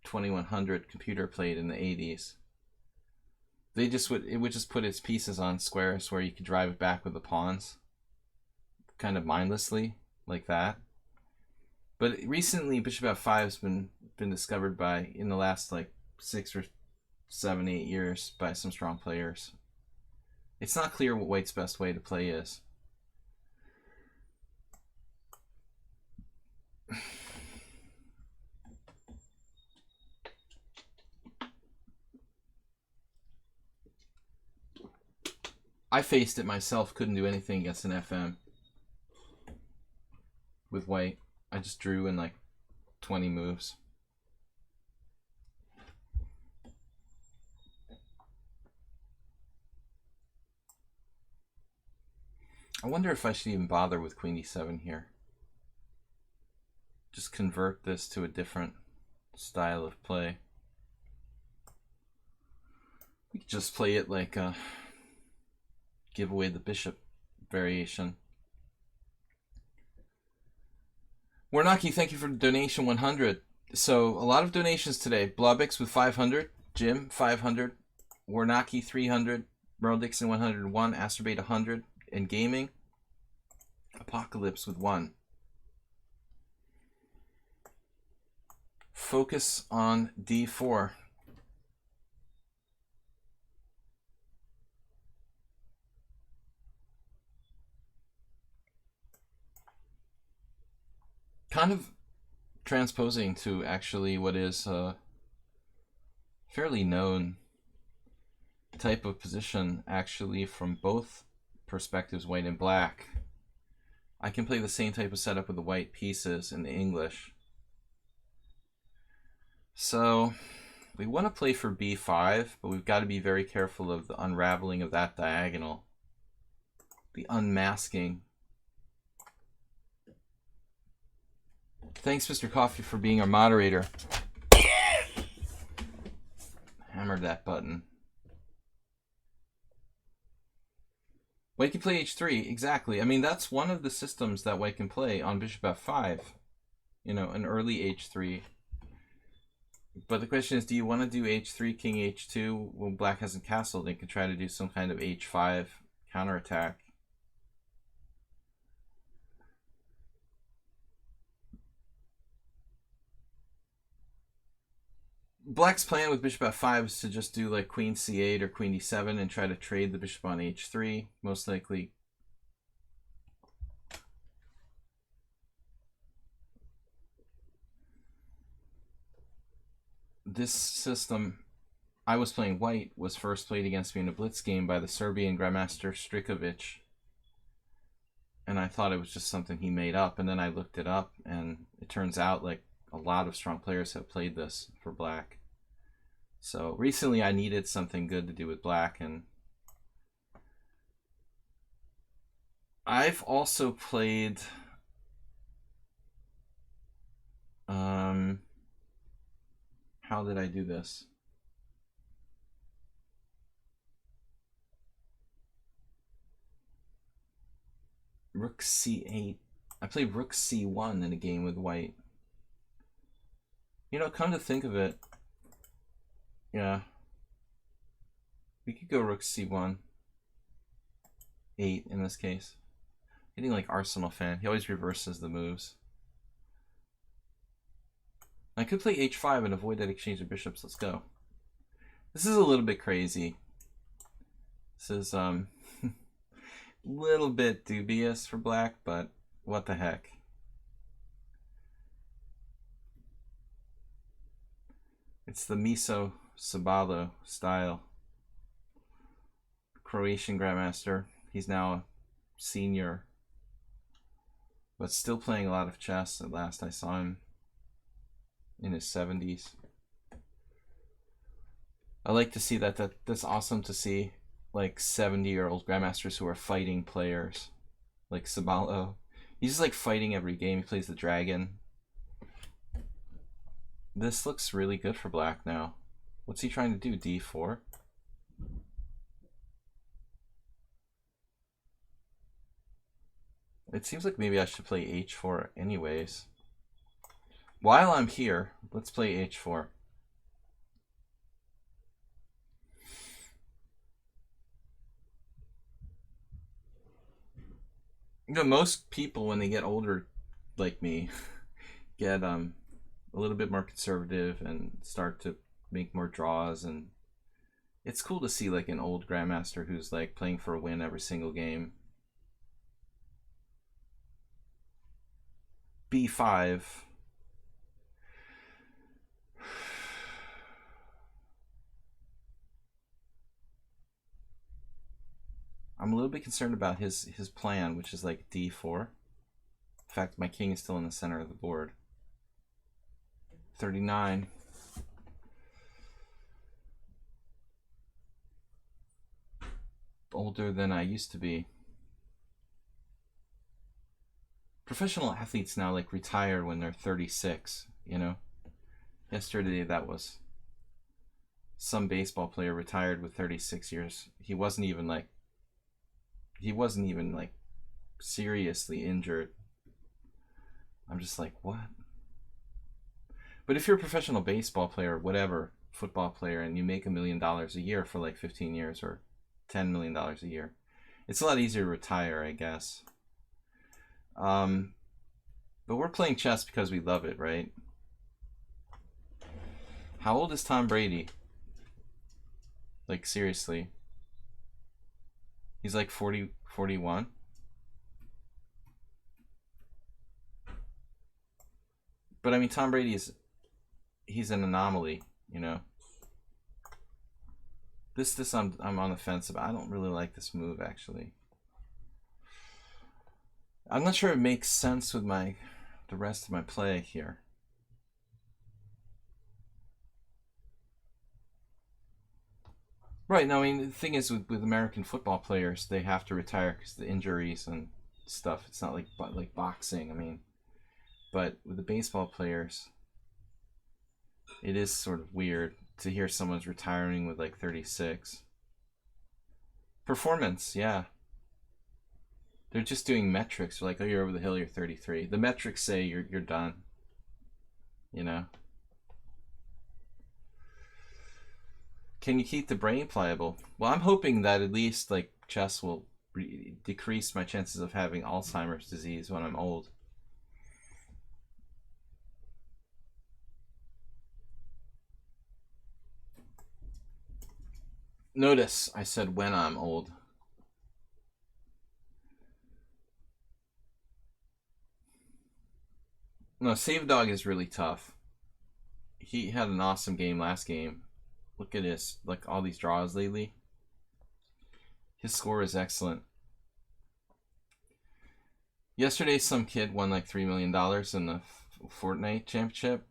2100 computer played in the 80s. It would just put its pieces on squares where you could drive it back with the pawns, kind of mindlessly, like that. But recently, Bishop F5 has been discovered in the last like 6 or 7, 8 years by some strong players. It's not clear what White's best way to play is. I faced it myself, couldn't do anything against an FM with White. I just drew in like 20 moves. I wonder if I should even bother with Queen D7 here. Just convert this to a different style of play. We could just play it like a give away the bishop variation. Warnaki, thank you for the donation 100. So a lot of donations today. Blobix with 500, Jim 500, Warnaki 300, Merle Dixon 101, Asterbait 100, and gaming. Apocalypse with 1. Focus on D4. Kind of transposing to actually what is a fairly known type of position, actually, from both perspectives, white and black. I can play the same type of setup with the white pieces in the English. So we want to play for B5, but we've got to be very careful of the unraveling of that diagonal, the unmasking. Thanks, Mr. Coffee, for being our moderator. Hammered that button. White can play h3, exactly. I mean, that's one of the systems that white can play on bishop f5. You know, an early h3. But the question is, do you want to do h3, king h2 when black hasn't castled and can try to do some kind of h5 counterattack? Black's plan with bishop f5 is to just do like queen c8 or queen d7 and try to trade the bishop on h3, most likely. This system, I was playing white, was first played against me in a blitz game by the Serbian Grandmaster Strikovic. And I thought it was just something he made up, and then I looked it up, and it turns out like a lot of strong players have played this for black. So recently I needed something good to do with black, and I've also played how did I do this? Rook c8. I played rook c1 in a game with white. You know, come to think of it, yeah, we could go rook c1, 8 in this case. Hitting like Arsenal fan. He always reverses the moves. I could play h5 and avoid that exchange of bishops. Let's go. This is a little bit crazy. This is a little bit dubious for black, but what the heck. It's the miso Sabalo style. Croatian Grandmaster. He's now a senior, but still playing a lot of chess. At last I saw him in his 70s. I like to see that. That's awesome to see, like 70-year-old grandmasters who are fighting players, like Sabalo. He's just like fighting every game. He plays the dragon. This looks really good for black now. What's he trying to do? D4? It seems like maybe I should play H4 anyways. While I'm here, let's play H4. You know, most people when they get older, like me, get a little bit more conservative and start to make more draws, and it's cool to see like an old grandmaster who's like playing for a win every single game. B5. I'm a little bit concerned about his plan, which is like D4. In fact, my king is still in the center of the board. 39. Older than I used to be. Professional athletes now like retire when they're 36, you know? Yesterday that was some baseball player retired with 36 years. He wasn't even like seriously injured. I'm just like, what? But if you're a professional baseball player, whatever, football player, and you make $1 million a year for like 15 years or $10 million a year, it's a lot easier to retire, I guess. But we're playing chess because we love it, right? How old is Tom Brady? Like, seriously. He's like 40, 41. But I mean, Tom Brady he's an anomaly, you know. This I'm on the fence about. I don't really like this move, actually. I'm not sure it makes sense with the rest of my play here. Right, now, I mean, the thing is with American football players, they have to retire because of the injuries and stuff. It's not like boxing, I mean. But with the baseball players, it is sort of weird to hear someone's retiring with like 36. Performance, yeah. They're just doing metrics. They're like, oh, you're over the hill, you're 33. The metrics say you're done. You know? Can you keep the brain pliable? Well, I'm hoping that at least like chess will decrease my chances of having Alzheimer's disease when I'm old. Notice I said when I'm old. No, Save Dog is really tough. He had an awesome game last game. Look at his, like all these draws lately. His score is excellent. Yesterday, some kid won like $3 million in the Fortnite championship.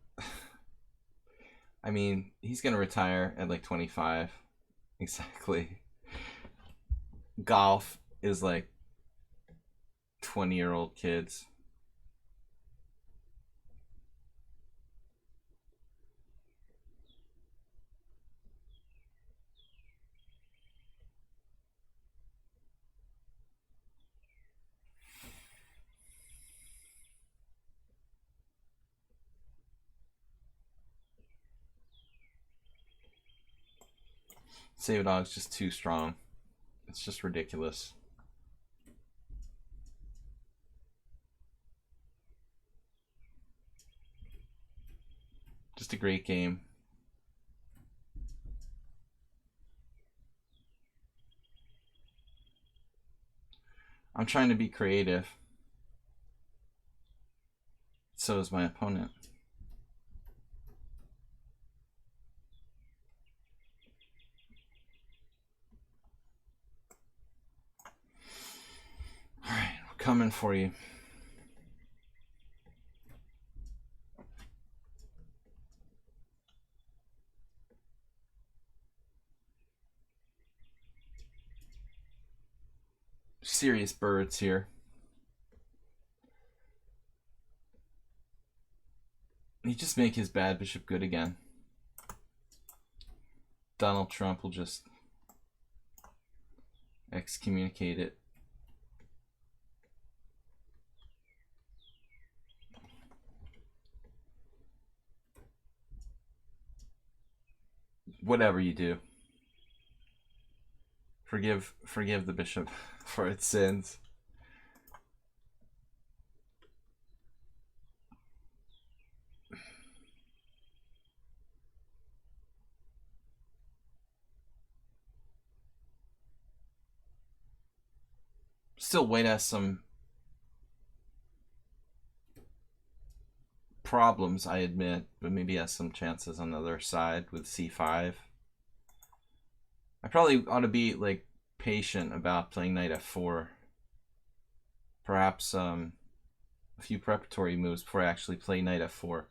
I mean, he's gonna retire at like 25. Exactly. Golf is like 20-year-old kids. Save Dog's just too strong. It's just ridiculous. Just a great game. I'm trying to be creative. So is my opponent. coming for you. Serious birds here. He just make his bad bishop good again. Donald Trump will just excommunicate it. Whatever you do, forgive the bishop for its sins. Still, White has some problems, I admit, but maybe has some chances on the other side with c5. I probably ought to be like patient about playing knight f4. Perhaps a few preparatory moves before I actually play knight f4.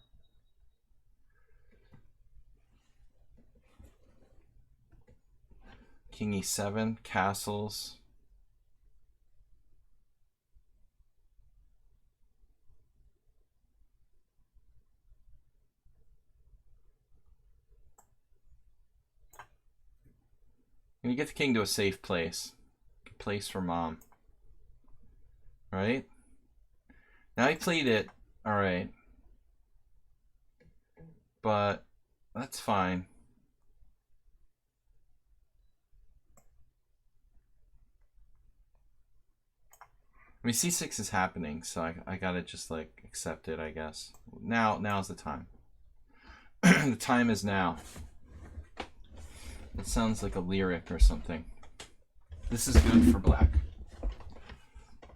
King e7, castles. And you get the king to a safe place. Place for mom. Right? Now he played it. Alright. But that's fine. I mean, c6 is happening, so I gotta just like accept it, I guess. Now's the time. The time is now. It sounds like a lyric or something. This is good for black.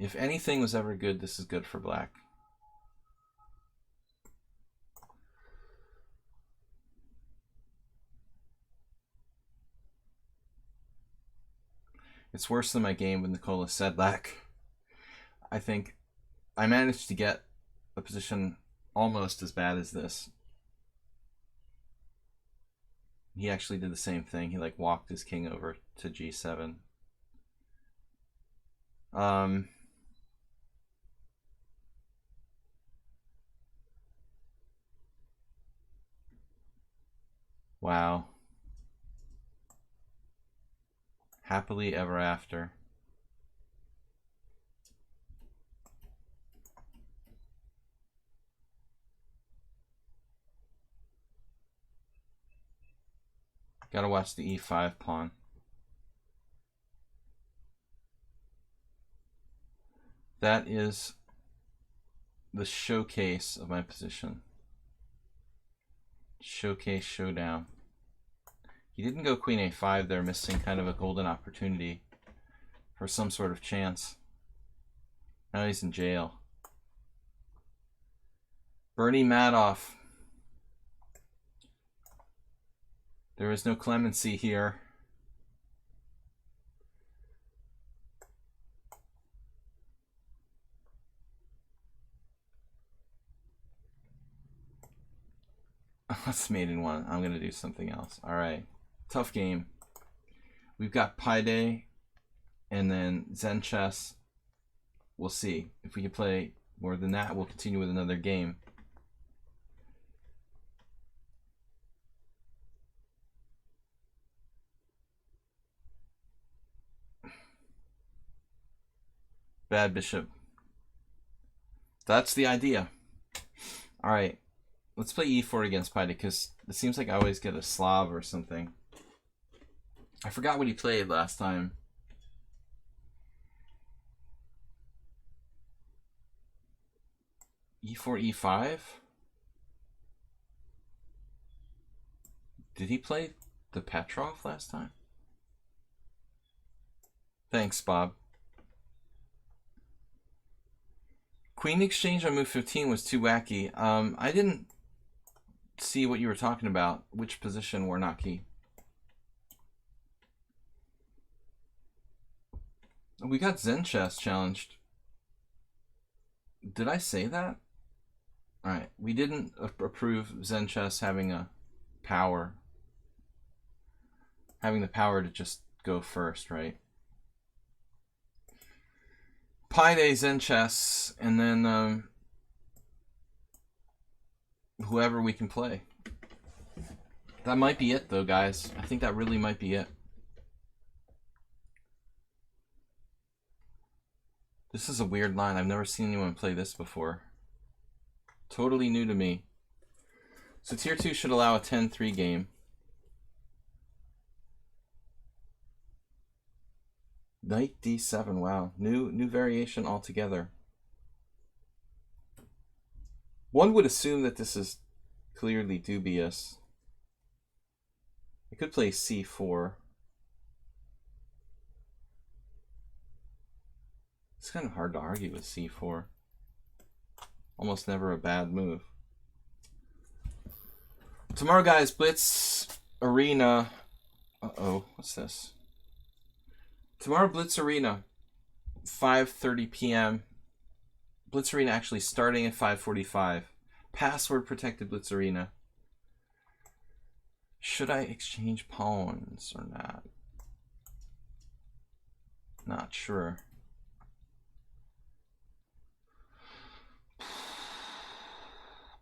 If anything was ever good, this is good for black. It's worse than my game with Nikola Sedlak. I think I managed to get a position almost as bad as this. He actually did the same thing. He like walked his king over to g7. Wow. Happily ever after. Gotta watch the e5 pawn. That is the showcase of my position. Showcase, showdown. He didn't go queen a5 there, missing kind of a golden opportunity for some sort of chance. Now he's in jail. Bernie Madoff. There is no clemency here. That's made in one. I'm going to do something else. All right. Tough game. We've got Pi Day and then Zen Chess. We'll see. If we can play more than that, we'll continue with another game. Bad bishop. That's the idea. All right. Let's play e4 against Pi Day because it seems like I always get a Slav or something. I forgot what he played last time. E4, E5? Did he play the Petrov last time? Thanks, Bob. Queen exchange on move 15 was too wacky. I didn't see what you were talking about. Which position, Warnocky? We got Zen Chess challenged. Did I say that? Alright, we didn't approve Zen Chess having a power. Having the power to just go first, right? Pi Day Zen Chess, and then whoever we can play. That might be it, though, guys. I think that really might be it. This is a weird line. I've never seen anyone play this before. Totally new to me. So Tier 2 should allow a 10-3 game. Knight D7, wow. New variation altogether. One would assume that this is clearly dubious. I could play C4. It's kind of hard to argue with C4. Almost never a bad move. Tomorrow, guys, Blitz Arena. Uh-oh, what's this? Tomorrow, Blitz Arena, 5:30 p.m. Blitz Arena actually starting at 5:45. Password protected Blitz Arena. Should I exchange pawns or not? Not sure.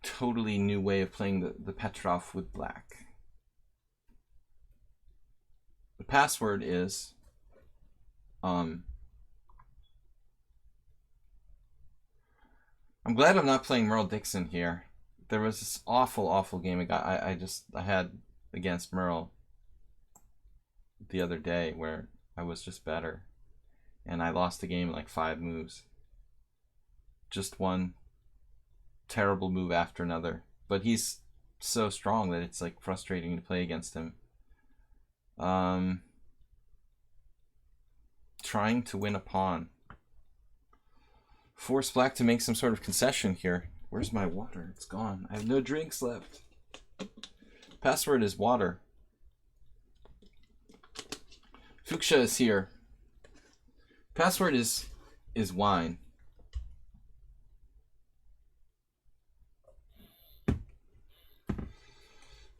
Totally new way of playing the Petrov with black. The password is I'm glad I'm not playing Merle Dixon here. There was this awful game I had against Merle the other day where I was just better, and I lost the game in like 5 moves. Just one terrible move after another. But he's so strong that it's like frustrating to play against him. Trying to win a pawn. Force black to make some sort of concession here. Where's my water? It's gone. I have no drinks left. Password is water. Fuchsia is here. Password is wine.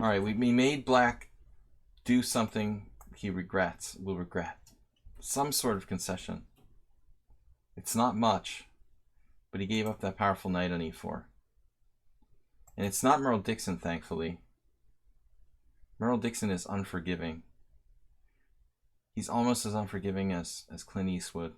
Alright, we made black do something he will regret. Some sort of concession. It's not much, but he gave up that powerful knight on e4. And it's not Merle Dixon, thankfully. Merle Dixon is unforgiving. He's almost as unforgiving as Clint Eastwood.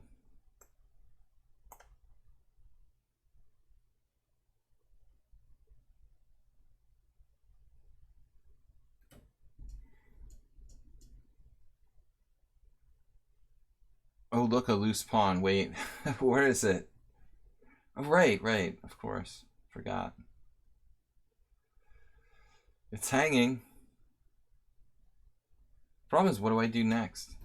Oh, look, a loose pawn. Wait, where is it? Oh, right, of course. Forgot. It's hanging. Problem is, what do I do next?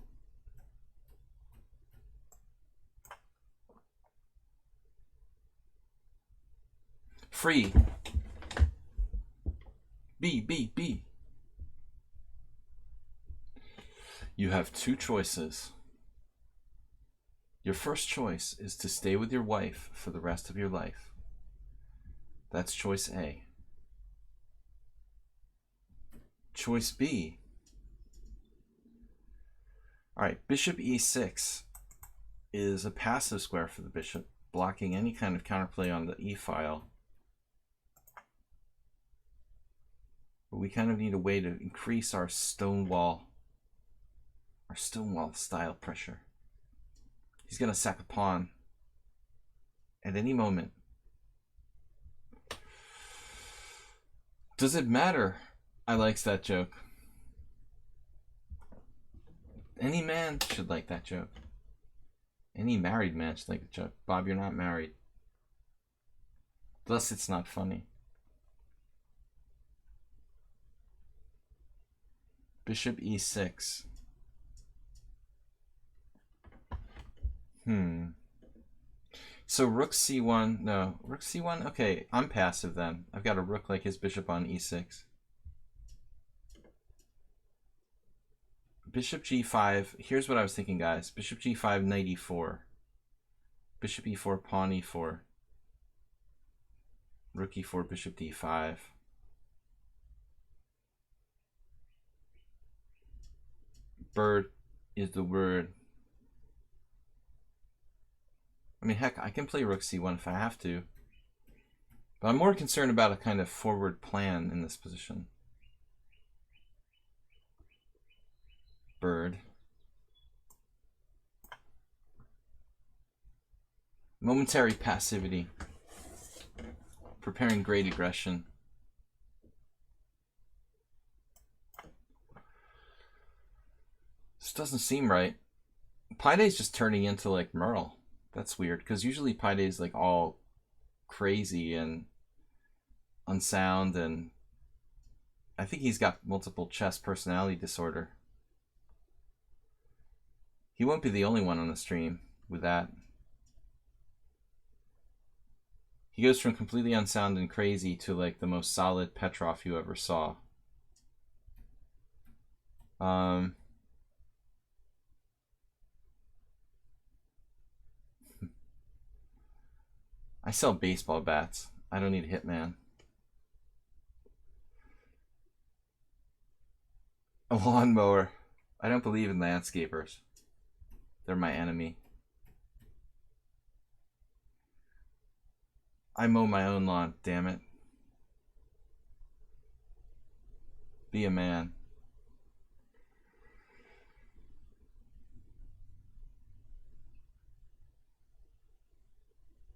Free. B. You have 2 choices. Your first choice is to stay with your wife for the rest of your life. That's choice A. Choice B. Alright, bishop e6 is a passive square for the bishop, blocking any kind of counterplay on the e file. But we kind of need a way to increase our stonewall style pressure. He's going to sack a pawn at any moment. Does it matter? I likes that joke. Any man should like that joke. Any married man should like the joke. Bob, you're not married. Thus, it's not funny. Bishop e6. So rook c1, no, rook c1, okay, I'm passive then. I've got a rook like his bishop on e6. Bishop g5, here's what I was thinking, guys. Bishop g5, knight e4. Bishop e4, pawn e4. Rook e4, bishop d5. Bird is the word. I mean, heck, I can play rook c1 if I have to. But I'm more concerned about a kind of forward plan in this position. Bird. Momentary passivity. Preparing great aggression. This doesn't seem right. Pi Day's just turning into like Merle. That's weird, because usually Pi Day's like all crazy and unsound, and I think he's got multiple chess personality disorder. He won't be the only one on the stream with that. He goes from completely unsound and crazy to like the most solid Petrov you ever saw. I sell baseball bats. I don't need a hitman. A lawnmower. I don't believe in landscapers. They're my enemy. I mow my own lawn, damn it. Be a man.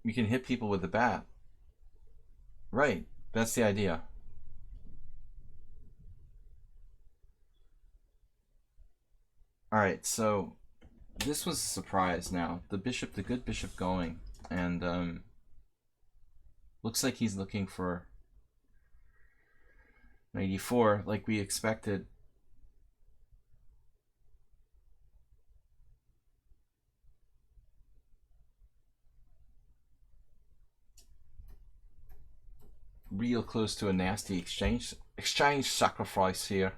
You can hit people with a bat. Right, that's the idea. Alright, so this was a surprise now. The good bishop going, and looks like he's looking for 94 like we expected. Real close to a nasty exchange sacrifice here.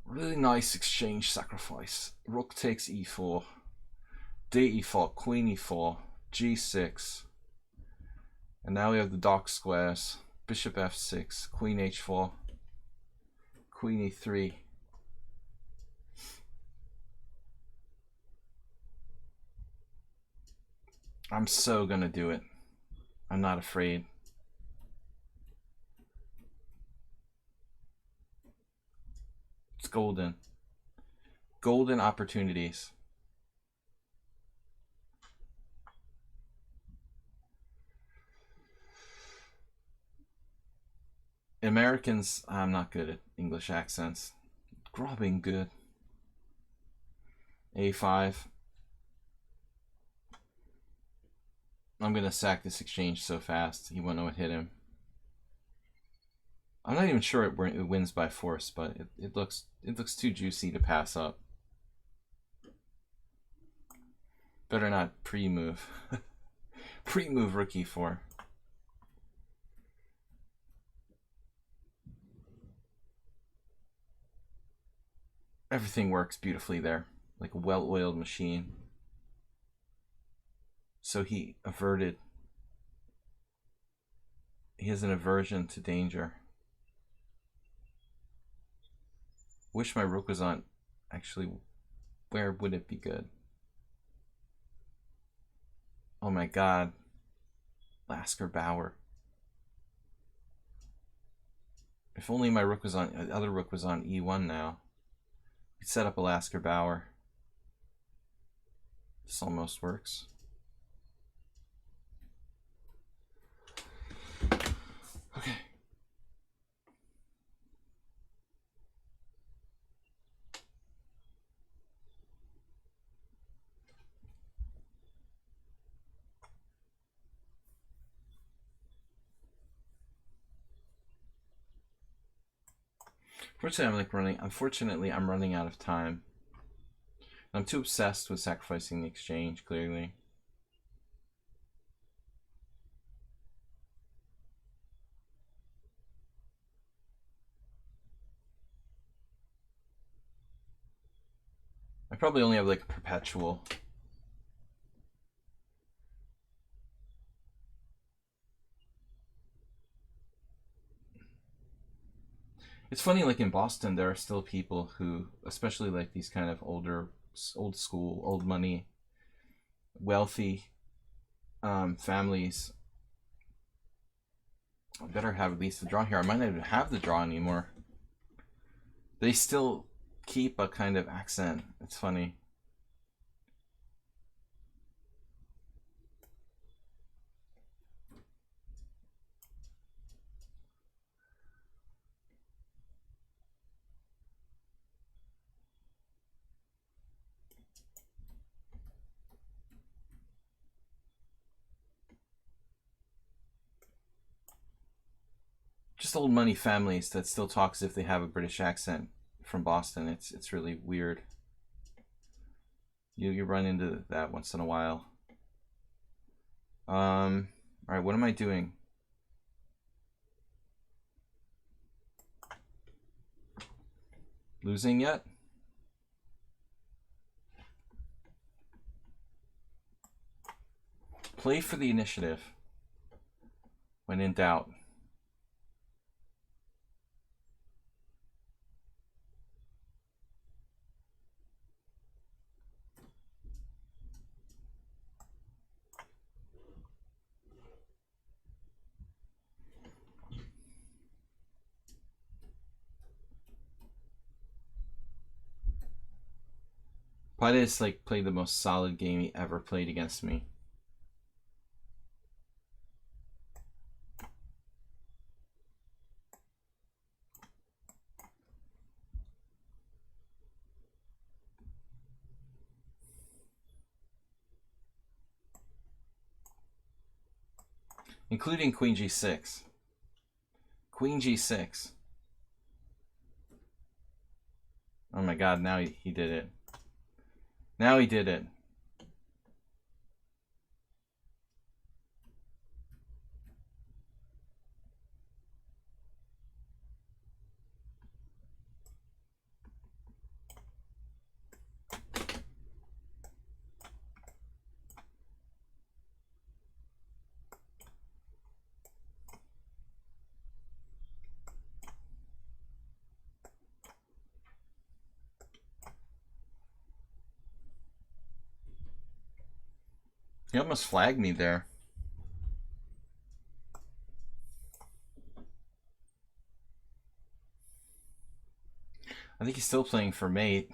Really nice exchange sacrifice. Rook takes e4, d e4, queen e4, g6, and now we have the dark squares. Bishop f6, queen h4, queen e3. I'm so gonna do it. I'm not afraid. It's golden. Golden opportunities. Americans, I'm not good at English accents. Grubbing good. a5. I'm gonna sack this exchange so fast he won't know what hit him. I'm not even sure it wins by force, but it looks too juicy to pass up. Better not pre-move. Pre-move rook e4. Everything works beautifully there, like a well-oiled machine. So he averted. He has an aversion to danger. Wish my rook was on. Actually, where would it be good? Oh my god. Lasker Bauer. If only my rook was on, the other rook was on e1 now. We could set up a Lasker Bauer. This almost works. Okay. Unfortunately, I'm running out of time. I'm too obsessed with sacrificing the exchange, clearly. I probably only have like a perpetual. It's funny, like in Boston, there are still people who, especially like these kind of old school, old money, wealthy families. I better have at least the draw here. I might not even have the draw anymore. They still keep a kind of accent. It's funny. Just old money families that still talk as if they have a British accent from Boston. It's really weird. You run into that once in a while. All right, what am I doing? Losing yet? Play for the initiative when in doubt. Paschall like played the most solid game he ever played against me. Including Queen G6. Queen G6. Oh my god, now he did it. Now he did it. He almost flagged me there. I think he's still playing for mate.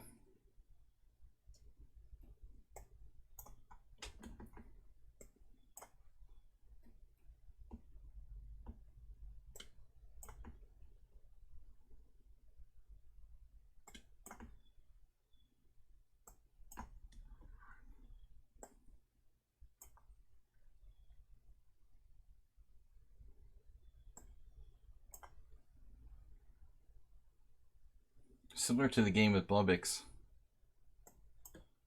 Similar to the game with Blubix.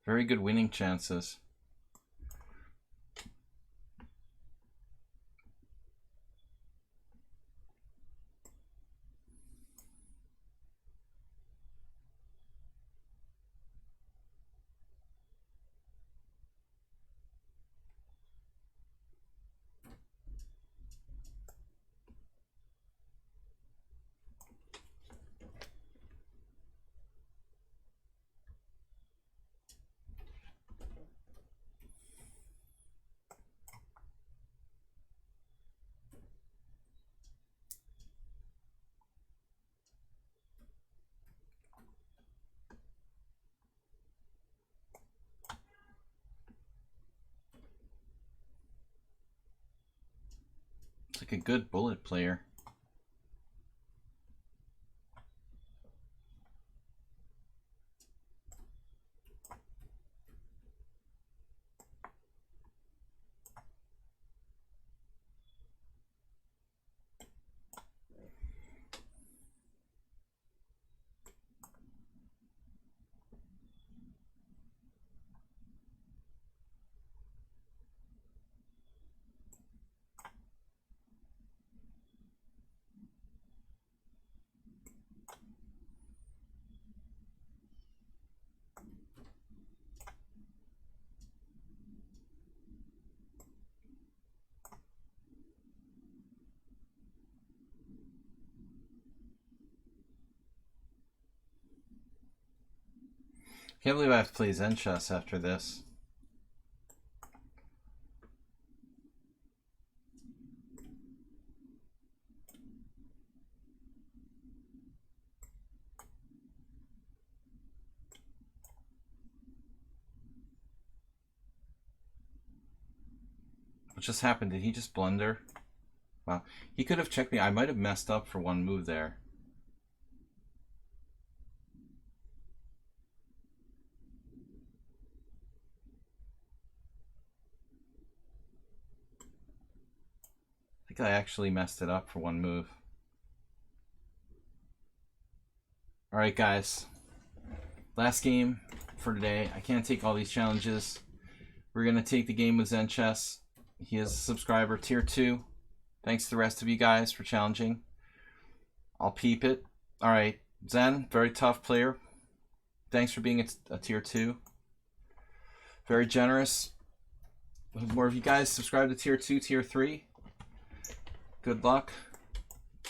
Very good winning chances. It's like a good bullet player. Can't believe I have to play Zen chess after this. What just happened? Did he just blunder? Wow. He could have checked me. I might have messed up for one move there. I think I actually messed it up for one move. Alright, guys. Last game for today. I can't take all these challenges. We're going to take the game with Zen Chess. He is a subscriber, tier 2. Thanks to the rest of you guys for challenging. I'll peep it. Alright, Zen, very tough player. Thanks for being a tier 2. Very generous. More of you guys subscribe to tier 2, tier 3. Good luck.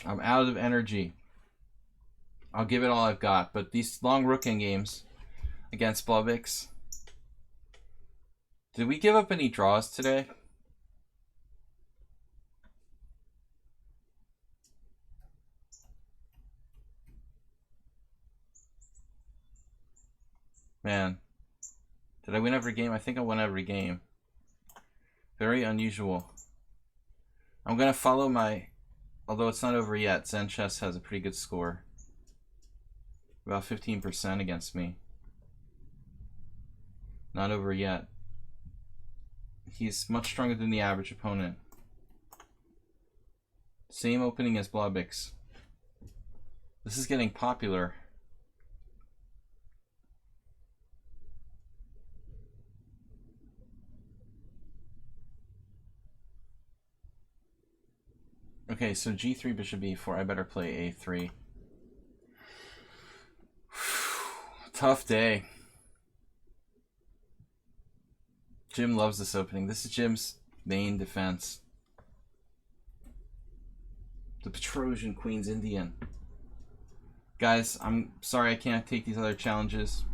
I'm out of energy. I'll give it all I've got, but these long rook end games against Blubix. Did we give up any draws today? Man, did I win every game? I think I won every game. Very unusual. I'm going to follow my, although it's not over yet, Zen Chess has a pretty good score. About 15% against me. Not over yet. He's much stronger than the average opponent. Same opening as Blubix. This is getting popular. Okay, so G3, bishop E4. I better play A3. Tough day. Jim loves this opening. This is Jim's main defense. The Petrosian Queen's Indian. Guys, I'm sorry I can't take these other challenges.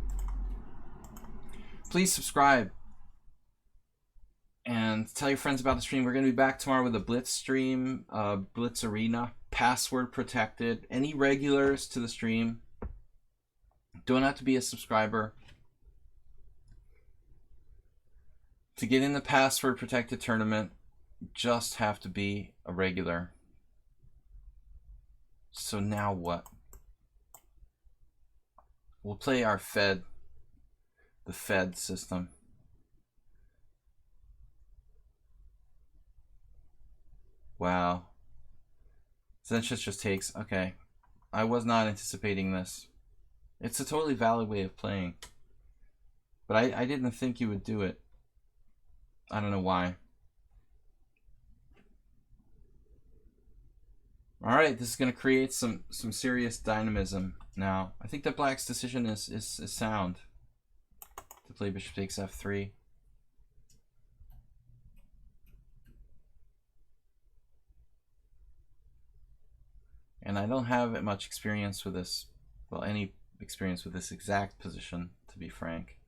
Please subscribe. And tell your friends about the stream. We're going to be back tomorrow with a blitz stream, blitz arena, password protected. Any regulars to the stream don't have to be a subscriber. To get in the password protected tournament, just have to be a regular. So now what? We'll play our Fed, the Fed system. Wow. Zen Chess just takes. Okay. I was not anticipating this. It's a totally valid way of playing. But I didn't think you would do it. I don't know why. Alright, this is going to create some serious dynamism now. I think that Black's decision is sound. To play bishop takes f3. And I don't have much experience with this, well, any experience with this exact position, to be frank.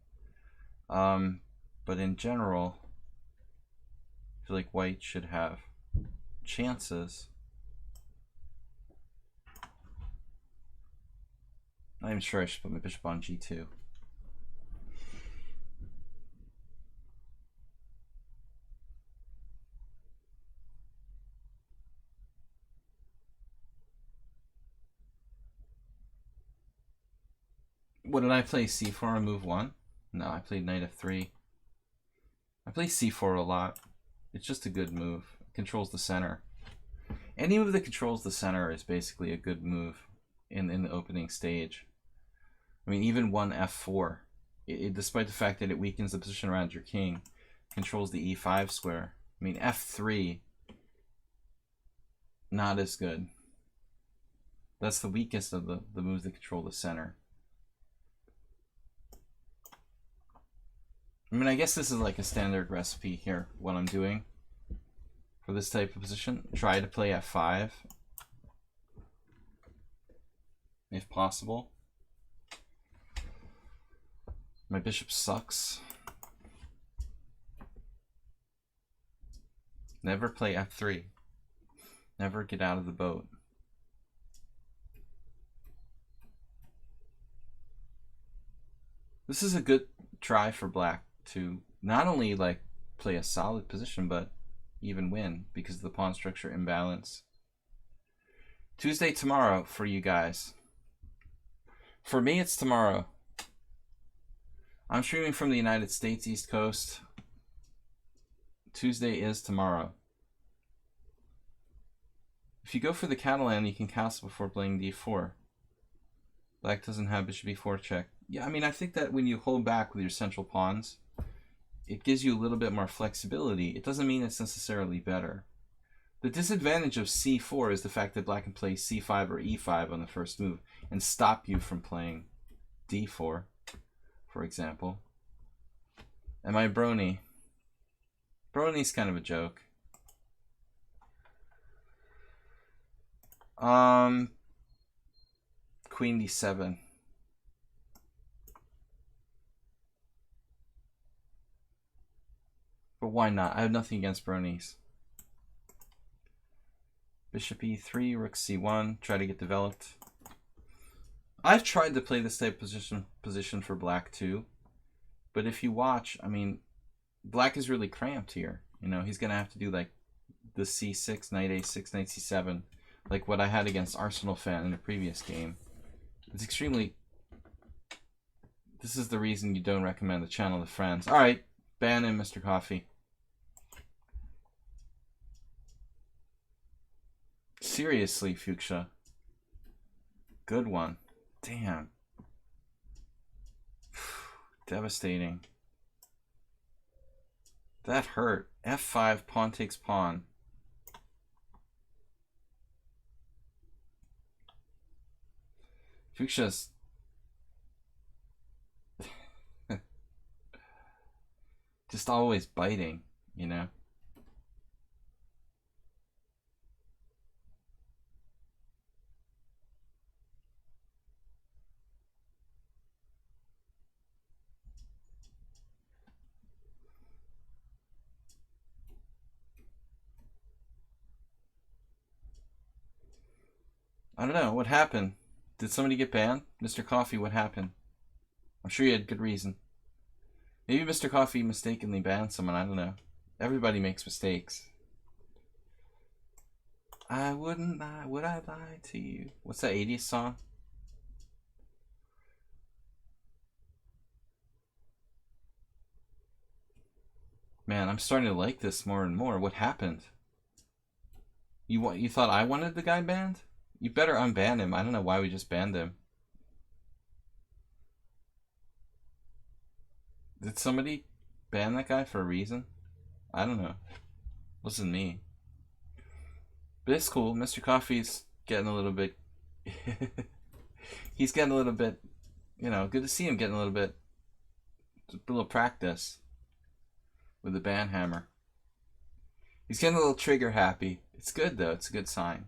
But in general, I feel like white should have chances. Not even sure I should put my bishop on g2. What did I play? c4 on move 1? No, I played knight f3. I play c4 a lot. It's just a good move. It controls the center. Any move that controls the center is basically a good move in the opening stage. I mean, even one f4, despite the fact that it weakens the position around your king, controls the e5 square. I mean, f3, not as good. That's the weakest of the moves that control the center. I mean, I guess this is like a standard recipe here, what I'm doing for this type of position. Try to play f5 if possible. My bishop sucks. Never play f3. Never get out of the boat. This is a good try for black to not only like play a solid position, but even win because of the pawn structure imbalance. Tuesday tomorrow for you guys. For me, it's tomorrow. I'm streaming from the United States East Coast. Tuesday is tomorrow. If you go for the Catalan, you can castle before playing d4. Black doesn't have bishop e4 check. Yeah, I mean, I think that when you hold back with your central pawns, it gives you a little bit more flexibility. It doesn't mean it's necessarily better. The disadvantage of c4 is the fact that black can play c5 or e5 on the first move and stop you from playing d4, for example. Am I Brony? Brony's kind of a joke. Queen d7. But why not? I have nothing against Bronies. Bishop e3, rook c1, try to get developed. I've tried to play this type of position for black too. But if you watch, I mean, black is really cramped here. You know, he's going to have to do like the c6, knight a6, knight c7, like what I had against Arsenal fan in the previous game. It's extremely... This is the reason you don't recommend the channel to friends. Alright, ban him, Mr. Coffee. Seriously, Fuchsia. Good one. Damn. Devastating. That hurt. F5, pawn takes pawn. Fuchsia's... just always biting, you know? I don't know. What happened? Did somebody get banned? Mr. Coffee, what happened? I'm sure you had good reason. Maybe Mr. Coffee mistakenly banned someone. I don't know. Everybody makes mistakes. I wouldn't lie. Would I lie to you? What's that 80s song? Man, I'm starting to like this more and more. What happened? You thought I wanted the guy banned? You better unban him. I don't know why we just banned him. Did somebody ban that guy for a reason? I don't know. Wasn't me. But it's cool. Mr. Coffee's getting a little bit... He's getting a little bit... You know, good to see him getting a little practice with the ban hammer. He's getting a little trigger happy. It's good though. It's a good sign.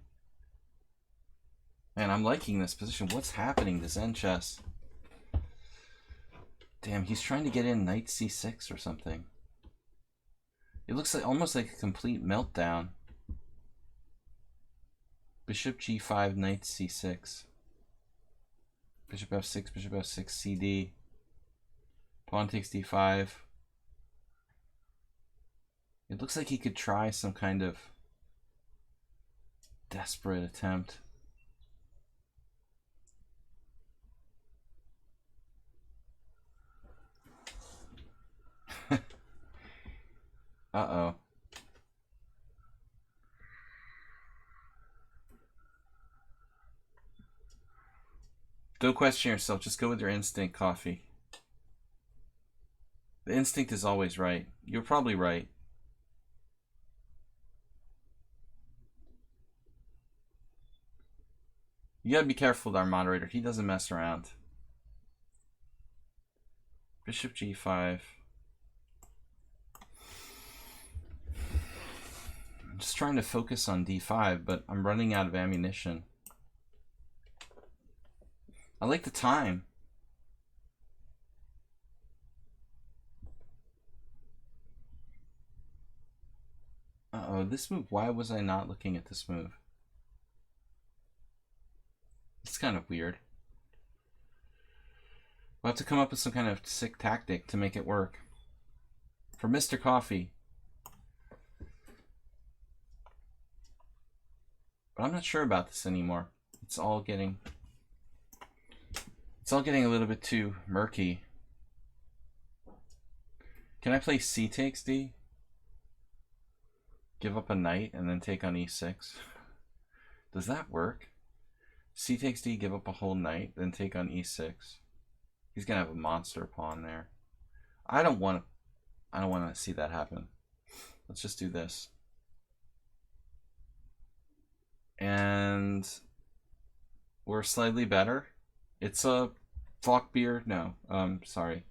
Man, I'm liking this position. What's happening to Zen chess? Damn, he's trying to get in knight c6 or something. It looks like almost like a complete meltdown. Bishop g5, knight c6. Bishop f6, bishop f6, cd. Pawn takes d5. It looks like he could try some kind of desperate attempt. Uh-oh. Don't question yourself. Just go with your instinct, Coffee. The instinct is always right. You're probably right. You gotta be careful with our moderator. He doesn't mess around. Bishop g5. I'm just trying to focus on d5, but I'm running out of ammunition. I like the time. this move, why was I not looking at this move? It's kind of weird. We'll have to come up with some kind of sick tactic to make it work. For Mr. Coffee. But I'm not sure about this anymore. It's all getting a little bit too murky. Can I play C takes D? Give up a knight and then take on E6. Does that work? C takes D, give up a whole knight, then take on E6. He's gonna have a monster pawn there. I don't want to see that happen. Let's just do this. And we're slightly better. It's a Falkbeard. No, sorry.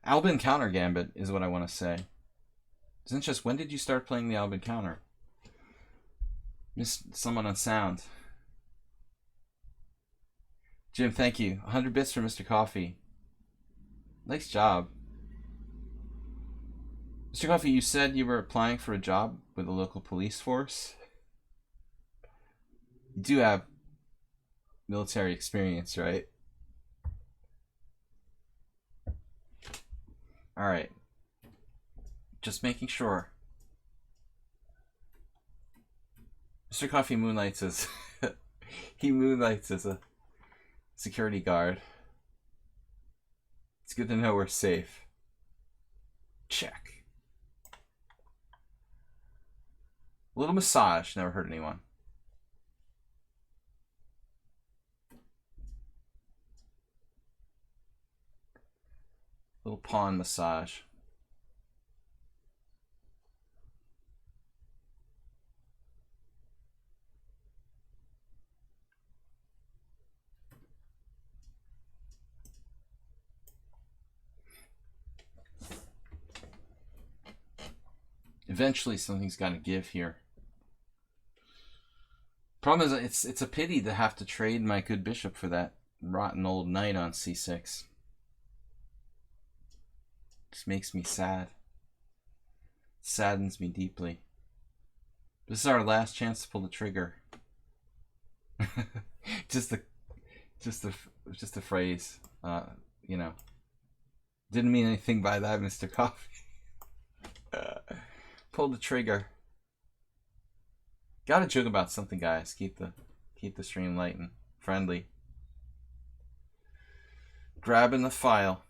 Albin counter gambit is what I want to say. Zinchess, when did you start playing the Albin counter? Missed someone on sound. Jim, thank you. 100 bits for Mr. Coffee. Nice job. Mr. Coffee, you said you were applying for a job with the local police force. You do have military experience, right? All right. Just making sure. Mr. Coffee moonlights as he moonlights as a security guard. It's good to know we're safe. Check. A little massage never hurt anyone. Little pawn massage. Eventually something's got to give here. Problem is it's a pity to have to trade my good bishop for that rotten old knight on c6. Just makes me sad. Saddens me deeply. This is our last chance to pull the trigger. just a phrase. You know. Didn't mean anything by that, Mr. Coffee. Pull the trigger. Gotta joke about something, guys. Keep the stream light and friendly. Grabbing the file.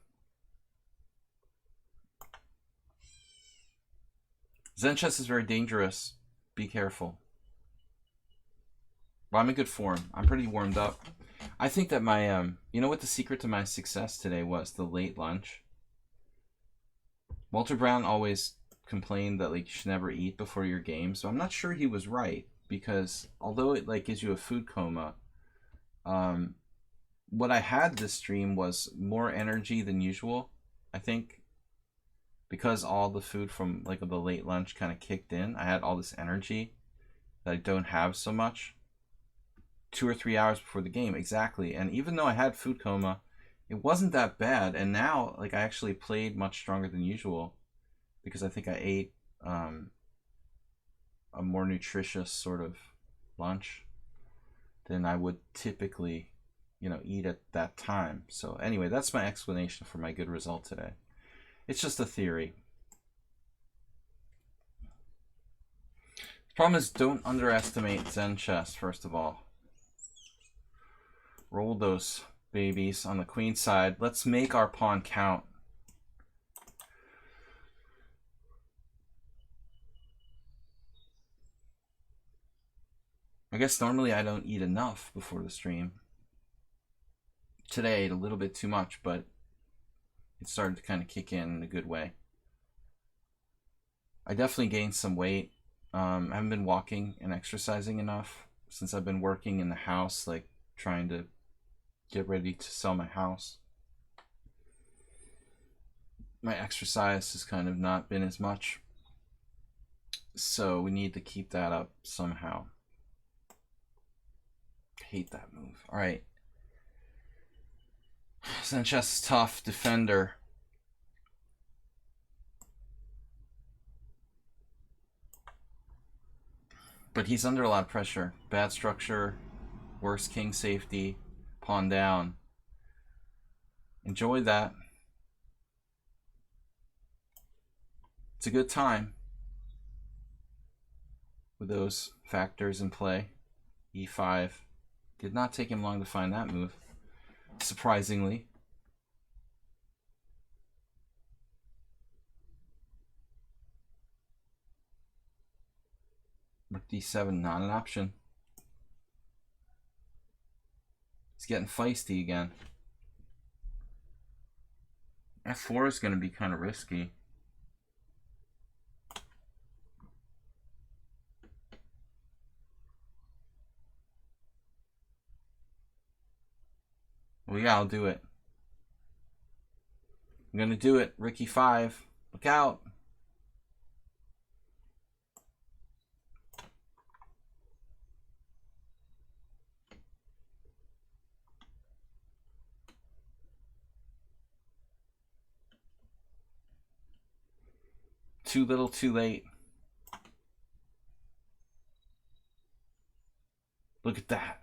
Zen chess is very dangerous. Be careful. Well, I'm in good form. I'm pretty warmed up. I think that my you know what the secret to my success today was? The late lunch. Walter Brown always complained that like you should never eat before your game, so I'm not sure he was right, because although it like gives you a food coma, what I had this stream was more energy than usual. I think because all the food from like the late lunch kind of kicked in, I had all this energy that I don't have so much 2 or 3 hours before the game. Exactly. And even though I had food coma, it wasn't that bad. And now like I actually played much stronger than usual, because I think I ate a more nutritious sort of lunch than I would typically, you know, eat at that time. So anyway, that's my explanation for my good result today. It's just a theory. The problem is, don't underestimate Zen chess, first of all. Roll those babies on the queen side. Let's make our pawn count. I guess normally I don't eat enough before the stream. Today I ate a little bit too much, but it started to kind of kick in a good way. I definitely gained some weight. I haven't been walking and exercising enough since I've been working in the house, like trying to get ready to sell my house. My exercise has kind of not been as much, so we need to keep that up somehow. Hate that move. All right. Sanchez, tough defender. But he's under a lot of pressure. Bad structure, worse king safety, pawn down. Enjoy that. It's a good time with those factors in play. E5. Did not take him long to find that move, surprisingly. Rook D7, not an option. He's getting feisty again. F4 is going to be kind of risky. Well, yeah, I'll do it. I'm going to do it. Rook E5. Look out. Too little, too late. Look at that.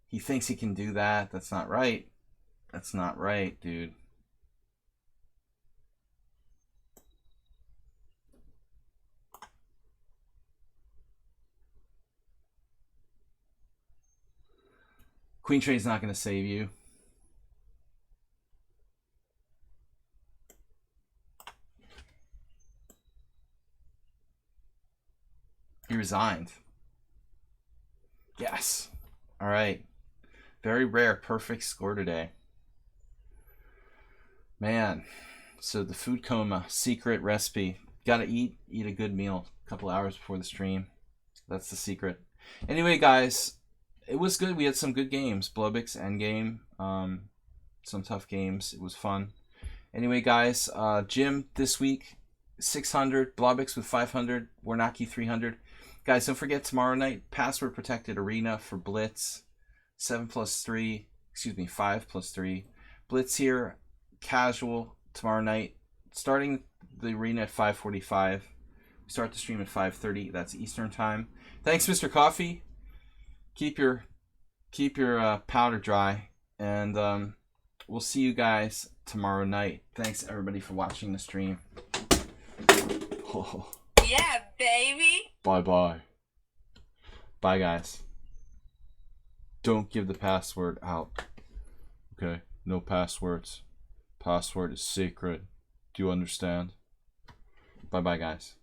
He thinks he can do that. That's not right. That's not right, dude. Queen trade's not going to save you. He resigned. Yes. All right. Very rare perfect score today. Man. So the food coma secret recipe. Gotta eat a good meal a couple hours before the stream. That's the secret. Anyway, guys, it was good. We had some good games. Blobix Endgame. Some tough games. It was fun. Anyway, guys, Jim this week 600. Blobix with 500. Warnaki 300. Guys, don't forget tomorrow night, password protected arena for Blitz. 7+3, excuse me, 5+3. Blitz here, casual tomorrow night. Starting the arena at 5:45. We start the stream at 5:30. That's Eastern time. Thanks, Mr. Coffee. Keep your powder dry, and we'll see you guys tomorrow night. Thanks everybody for watching the stream. Oh. Yeah, baby. Bye-bye. Bye, guys. Don't give the password out. Okay? No passwords. Password is sacred. Do you understand? Bye-bye, guys.